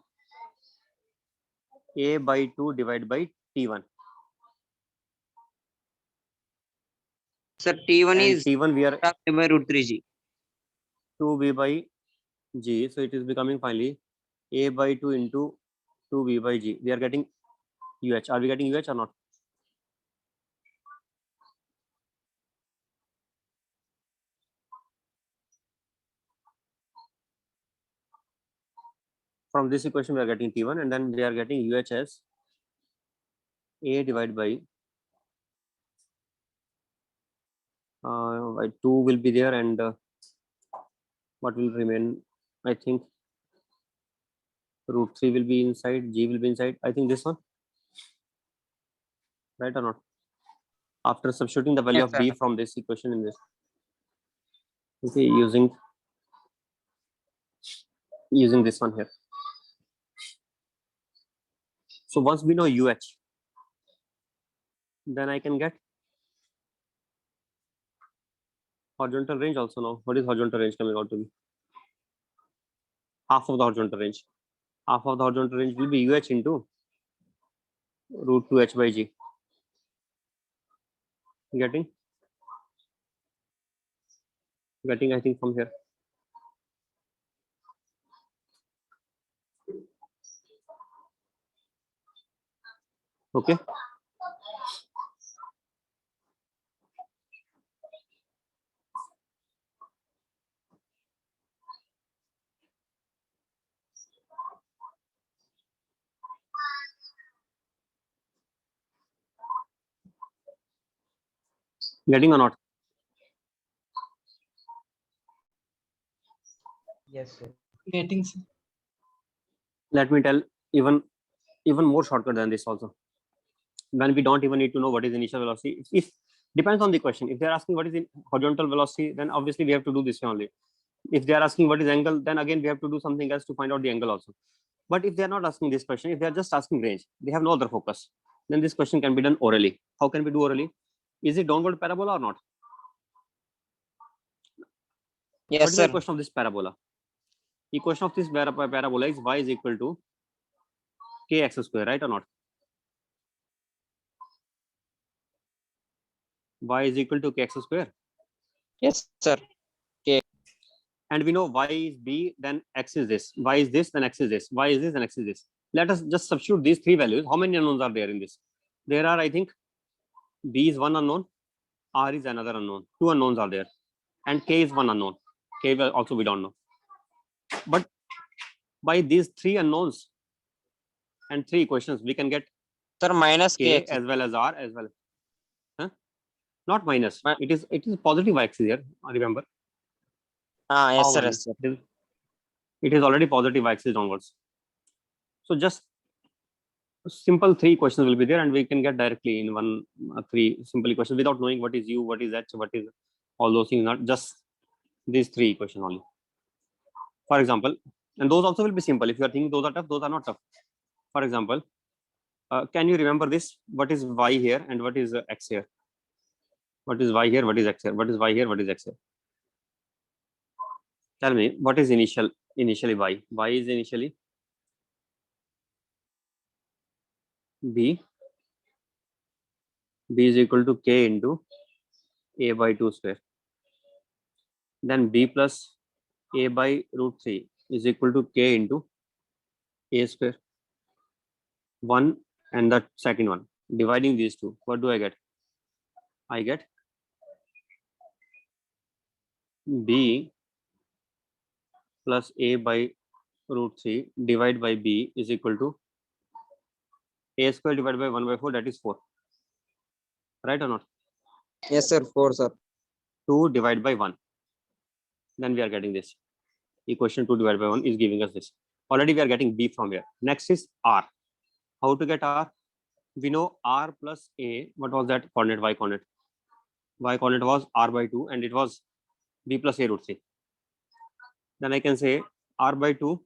a by 2 divided by t1. Sir, T1 And is t1 we are a by root 3g. 2b by g, so it is becoming finally a by 2 into 2b by g. We are getting are we getting or not? From this equation we are getting t1, and then we are getting as a divided by 2 will be there, and what will remain? I think root 3 will be inside, g will be inside. I think this one, right or not? After substituting the value Yes, of b sir. from this equation in this, okay, using this one here. So once we know then I can get horizontal range also now. What is horizontal range coming out to be? Half of the horizontal range. Half of the horizontal range will be into root 2h by g. Getting I think from here. Okay. Getting or not? Yes, sir. Getting, sir. Let me tell even more shortcut than this also. When we don't even need to know what is initial velocity, if depends on the question. If they are asking what is the horizontal velocity, then obviously we have to do this way only. If they are asking what is angle, then again we have to do something else to find out the angle also. But if they are not asking this question, if they are just asking range, they have no other focus, then this question can be done orally. How can we do orally? Is it downward parabola or not? Yes, What is the sir. equation of this parabola? Equation of this parabola is y is equal to kx square, right or not? Y is equal to kx square. Yes, sir. And we know y is b, then x is this, y is this, then x is this, y is this, and x is this. Let us just substitute these three values. How many unknowns are there in this? There are, I think, b is one unknown, r is another unknown. Two unknowns are there, and k is one unknown. K will also we don't know. But by these three unknowns and three equations, we can get Sir, minus k k. as well as r as well. Huh? Not minus. Mi- It is positive y-axis here. Remember. Yes, How sir. minus? Yes, sir. It is already positive y-axis downwards. So just simple three questions will be there, and we can get directly in one three simple equations without knowing what is u, what is h, what is all those things. Not just these three equations only. For example, and those also will be simple. If you are thinking those are tough, those are not tough. For example, can you remember this? What is y here and what is x here? What is y here? What is x here? What is y here? What is x here? Tell me, what is initially y? Y is initially b. B is equal to k into a by 2 square. Then b plus a by root 3 is equal to k into a square. 1 and the second one. Dividing these two, what do I get? I get b plus a by root 3 divided by b is equal to a square divided by 1 by 4, that is 4. Right or not? Yes, sir. 4, sir. 2 divided by 1. Then we are getting this. Equation 2 divided by 1 is giving us this. Already we are getting b from here. Next is r. How to get r? We know r plus a. What was that coordinate? Y coordinate. Y coordinate was r by 2 and it was b plus a root 3. Then I can say r by 2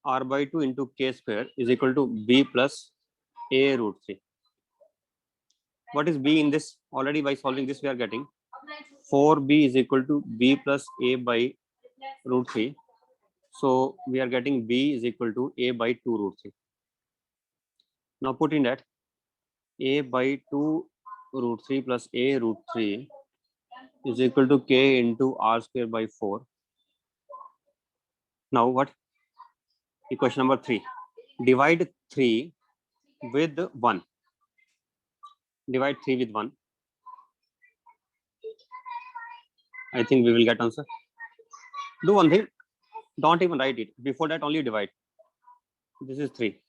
into k square is equal to b plus a root 3. What is b in this? Already by solving this we are getting 4b is equal to b plus a by root 3. So we are getting b is equal to a by 2 root 3. Now put in that a by 2 root 3 plus a root 3 is equal to k into r square by 4. Now what? Equation number 3. Divide 3 with 1. Divide 3 with 1. I think we will get answer. Do one thing. Don't even write it. Before that only divide. This is 3.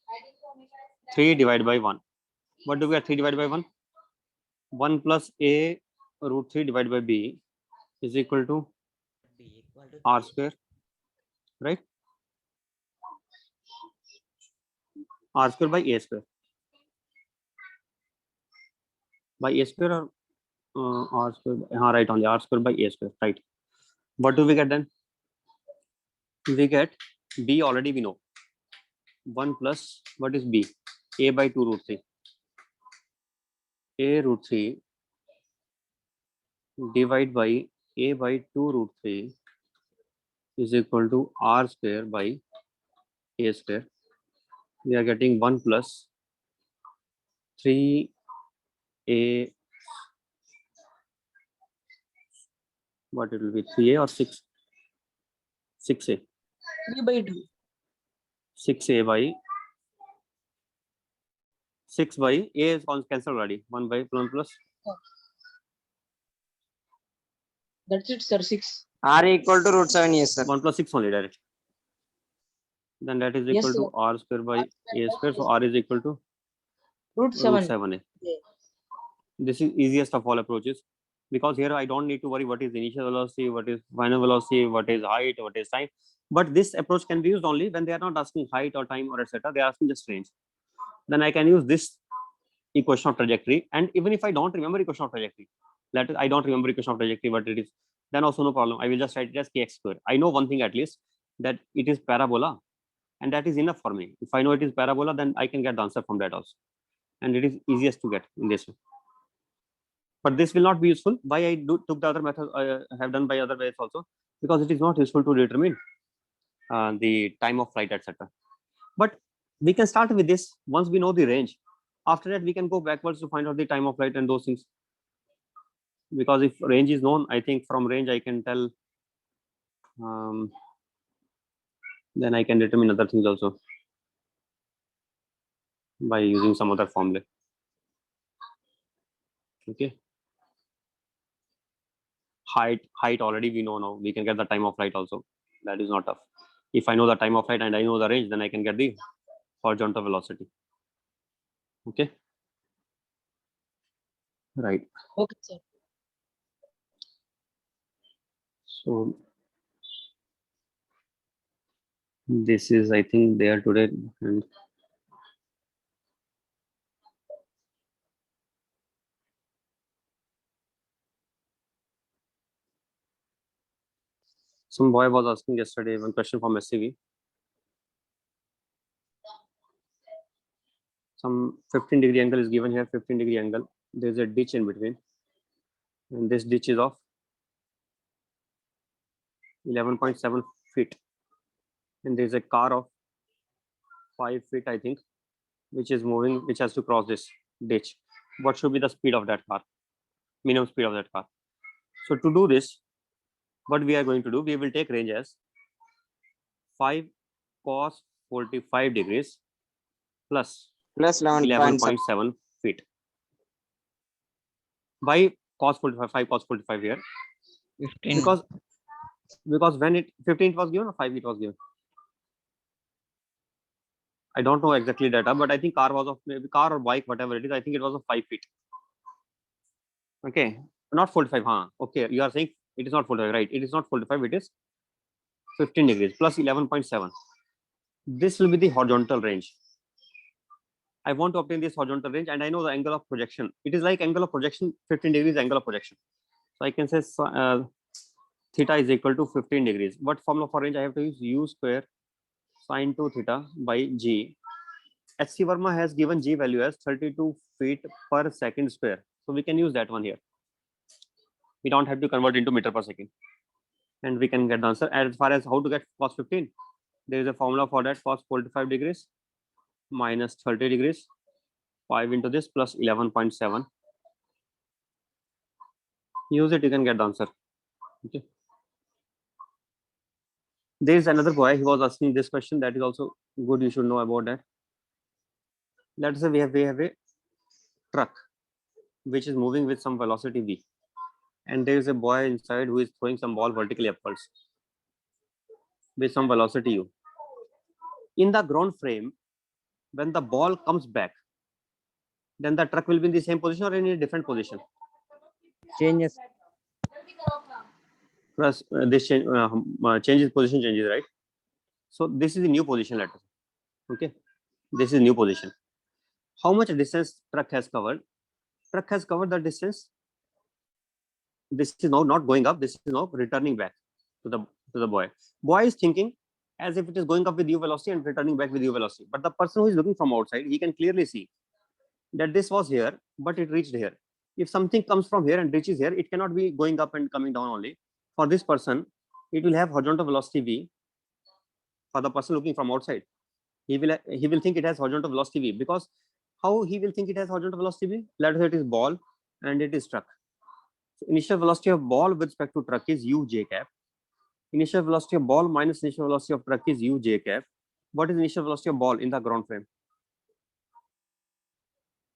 3 divided by 1. What do we have? 3 divided by 1? 1 plus a root 3 divided by b is equal to r square. Right? R square by a square. By a square or r square? Right, on the r square by a square. Right. What do we get then? We get b already we know. 1 plus what is b? A by 2 root 3. A root 3 divided by a by 2 root 3 is equal to r square by a square. We are getting 1 plus 3a. What it will be? 3a or 6? 6a. 3 by 2. 6a by 6 by a is cancelled already. 1 by 1 plus That's it, sir. 6. R equal to root 7. Yes, sir. 1 plus 6 only direct. Then that is Yes, equal sir. to r square by a square. So r is equal to Root root 7. 7a. Yeah. This is easiest of all approaches because here I don't need to worry what is initial velocity, what is final velocity, what is height, what is time. But this approach can be used only when they are not asking height or time or etc. They are asking just range. Then I can use this equation of trajectory. And even if I don't remember equation of trajectory, I don't remember equation of trajectory, what it is, then also no problem. I will just write it as kx square. I know one thing at least, that it is parabola, and that is enough for me. If I know it is parabola, then I can get the answer from that also. And it is easiest to get in this way. But this will not be useful. Why I took the other method I have done by other ways also, because it is not useful to determine the time of flight, etc. But we can start with this once we know the range. After that, we can go backwards to find out the time of flight and those things. Because if range is known, I think from range I can tell, then I can determine other things also by using some other formula. Okay. Height already we know now. We can get the time of flight also. That is not tough. If I know the time of flight and I know the range, then I can get the horizontal velocity. Okay. Right. Okay, sir. So this is, I think, there today. And some boy was asking yesterday one question from SCV. Some 15-degree angle is given here, 15-degree angle. There's a ditch in between. And this ditch is of 11.7 feet. And there's a car of 5 feet, I think, which is moving, which has to cross this ditch. What should be the speed of that car? Minimum speed of that car. So to do this, what we are going to do, we will take range as 5 cos 45 degrees plus 11.7 feet. Why cos 45, 5 cos 45 here? 15. Because when it 15 was given or 5 it was given. I don't know exactly data, but I think car was of, maybe car or bike, whatever it is, I think it was of 5 feet. Okay, not 45. Huh? Okay, you are saying it is not 45, right? It is not 45, it is 15 degrees plus 11.7. This will be the horizontal range. I want to obtain this horizontal range, and I know the angle of projection. It is like angle of projection, 15 degrees angle of projection. So I can say theta is equal to 15 degrees. What formula for range? I have to use u square sine 2 theta by g. HC Verma has given g value as 32 feet per second square. So we can use that one here. We don't have to convert into meter per second. And we can get the answer. As far as how to get cos 15, there is a formula for that. Cos 45 degrees minus 30 degrees, 5 into this plus 11.7. Use it, you can get the answer. Okay. There is another boy, he was asking this question, that is also good, you should know about that. Let's say we have a truck which is moving with some velocity v, and there is a boy inside who is throwing some ball vertically upwards with some velocity u. In the ground frame, when the ball comes back, then the truck will be in the same position or in a different position? Changes. Plus this changes position, changes, right? So this is the new position, let us say. Okay, this is new position. How much distance truck has covered? Truck has covered the distance. This is now not going up, this is now returning back to the boy. Boy is thinking as if it is going up with u velocity and returning back with u velocity. But the person who is looking from outside, he can clearly see that this was here, but it reached here. If something comes from here and reaches here, it cannot be going up and coming down only. For this person, it will have horizontal velocity v. For the person looking from outside, he will think it has horizontal velocity v, because how he will think it has horizontal velocity v? Let's say it is ball and it is truck. So initial velocity of ball with respect to truck is u j cap. Initial velocity of ball minus initial velocity of truck is u j cap. What is initial velocity of ball in the ground frame?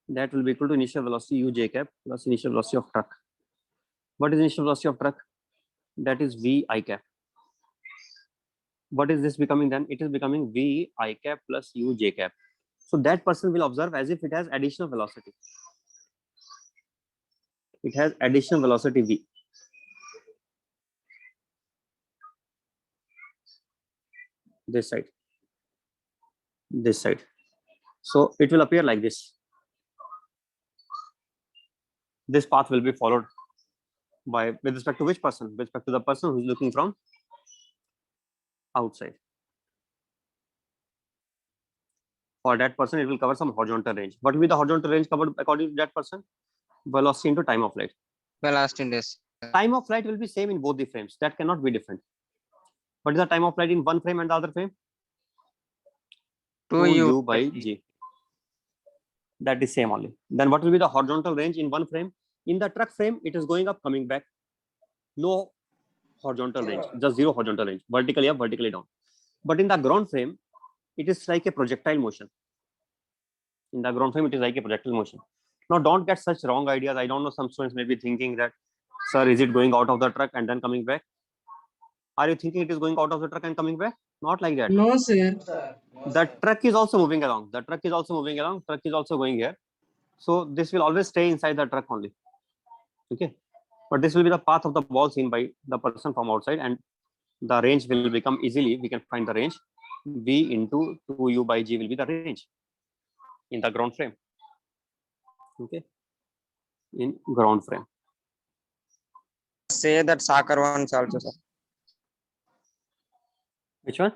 That will be equal to initial velocity u j cap plus initial velocity of truck. What is initial velocity of truck? That is v I cap. What is this becoming then? It is becoming v I cap plus u j cap. So that person will observe as if it has additional velocity. It has additional velocity v. this side, this side. So it will appear like this. This path will be followed by, with respect to which person? With respect to the person who is looking from outside. For that person, it will cover some horizontal range. What will be the horizontal range covered according to that person? Velocity into time of flight. Velocity in this. Time of flight will be same in both the frames. That cannot be different. What is the time of flight in one frame and the other frame? 2u by g. That is same only. Then what will be the horizontal range in one frame? In the truck frame, it is going up, coming back. No horizontal range, just zero horizontal range, vertically up, vertically down. But in the ground frame, it is like a projectile motion. In the ground frame, it is like a projectile motion. Now, don't get such wrong ideas. I don't know, some students may be thinking that, sir, is it going out of the truck and then coming back? Are you thinking it is going out of the truck and coming back? Not like that. No, sir. The truck is also moving along. The truck is also moving along. Truck is also going here. So this will always stay inside the truck only. Okay. But this will be the path of the ball seen by the person from outside, and the range will become easily, we can find the range. V into 2u by g will be the range in the ground frame. Okay. In ground frame. Say that soccer ones also, sir. Which one?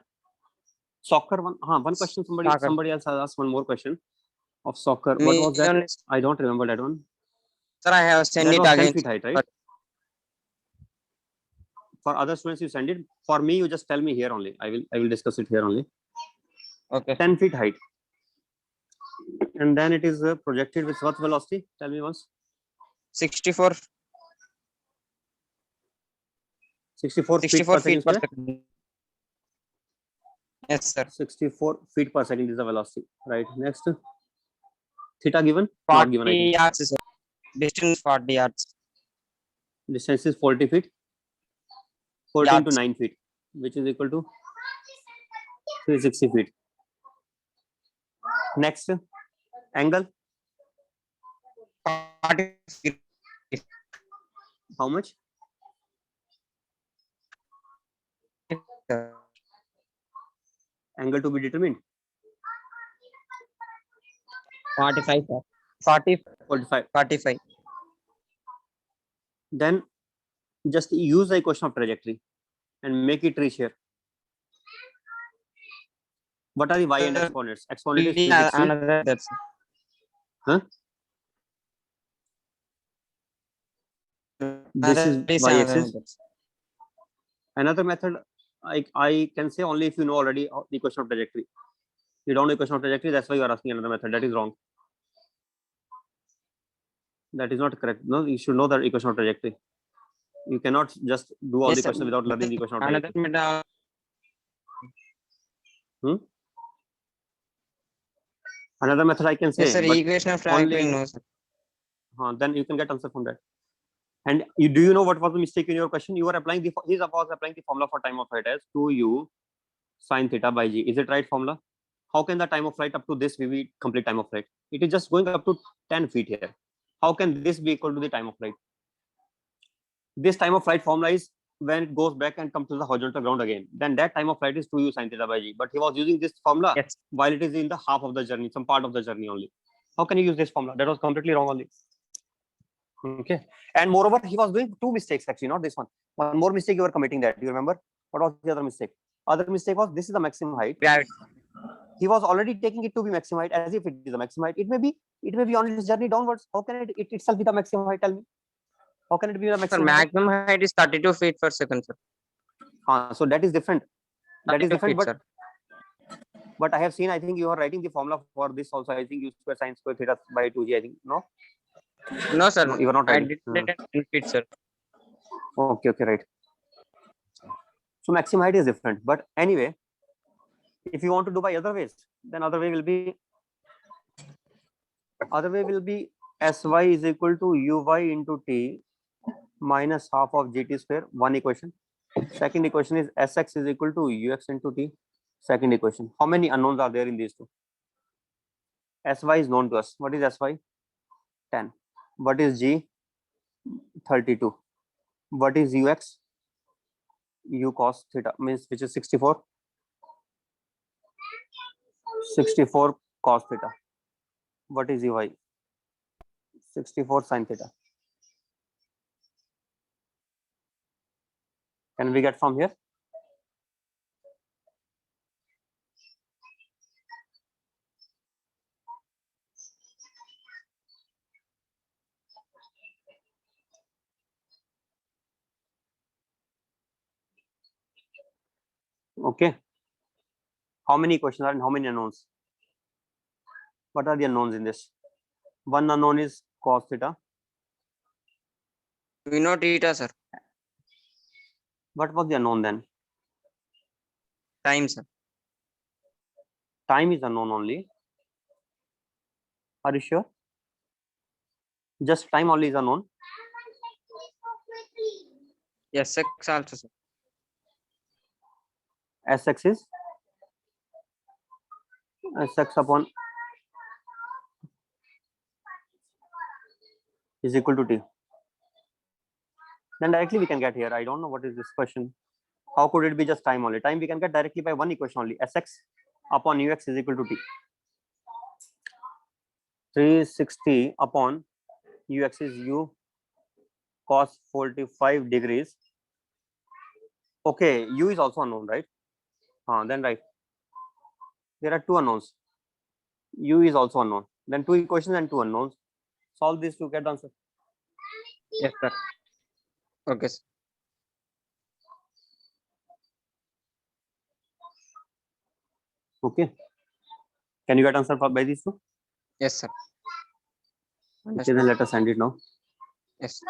Soccer one. One question. Soccer. Somebody else has asked one more question of soccer. Me What was that? only- I don't remember that one. Sir, I have sent That it was 10 again. feet height, right? For other students, you send it. For me, you just tell me here only. I will discuss it here only. Okay. 10 feet height. And then it is projected with what velocity? Tell me once. 64 64 feet 64 per feet second per square. second. Yes, sir. 64 feet per second is the velocity. Right. Next. Theta given? Not 40 given, I think. yards, sir. Distance 40 yards. Distance is 40 feet. 14 to Yards. 9 feet, which is equal to 360 feet. Next. Angle. 40 feet. How much? Sir. Angle to be determined. 45, sir. 40, 45. 45. Then just use the equation of trajectory and make it reach here. What are the y and x coordinates? X coordinate is 360. Another, that's Huh? This is y axis. Another method I can say only if you know already the equation of trajectory. You don't know equation of trajectory, that's why you are asking another method. That is wrong. That is not correct. No, you should know the equation of trajectory. You cannot just do all Yes, the sir. equation without learning the equation of Another trajectory. method. Another method I can say. Yes, sir. but Equation of trajectory, only- no, sir. then you can get answer from that. And do you know what was the mistake in your question? You were applying the he was applying the formula for time of flight as 2u sine theta by g. Is it right formula? How can the time of flight up to this be complete time of flight? It is just going up to 10 feet here. How can this be equal to the time of flight? This time of flight formula is when it goes back and comes to the horizontal ground again. Then that time of flight is 2u sine theta by g. But he was using this formula Yes. while it is in the half of the journey, some part of the journey only. How can you use this formula? That was completely wrong only. Okay. And moreover, he was doing two mistakes actually, not this one. One more mistake you were committing that. Do you remember? What was the other mistake? Other mistake was this is the maximum height. Gravity. He was already taking it to be maximum height as if it is the maximum height. It may be on its journey downwards. How can it itself be the maximum height? Tell me. How can it be the Sir, maximum height? maximum height is 32 feet per second, sir. So that is different. That is 32 different. feet, sir. But I have seen, I think you are writing the formula for this also. I think u square sine square theta by 2g. I think no. No, sir. No, you are not I writing. did it in feet, sir. Okay, right. So maximum height is different. But anyway, if you want to do by other ways, then other way will be sy is equal to uy into t minus half of gt square. One equation. Second equation is sx is equal to ux into t. Second equation. How many unknowns are there in these two? Sy is known to us. What is sy? 10. What is g? 32. What is ux? U cos theta means which is 64. 64 cos theta. What is Ey? 64 sin theta. Can we get from here? Okay. How many questions are and how many unknowns? What are the unknowns in this? One unknown is cos theta. We know theta, sir. What was the unknown then? Time, sir. Time is unknown only. Are you sure? Just time only is unknown. Yes, X also, sir. Sx is Sx upon is equal to t. Then directly we can get here. I don't know what is this question. How could it be just time only? Time we can get directly by one equation only. Sx upon ux is equal to t. 360 upon ux is u cos 45 degrees. Okay, u is also unknown, right? Then right. There are two unknowns. U is also unknown. Then two equations and two unknowns. Solve this to get the answer. Yes, sir. Okay, sir. Okay. Can you get answer by these two? Yes, sir. Okay, then let us end it now. Yes.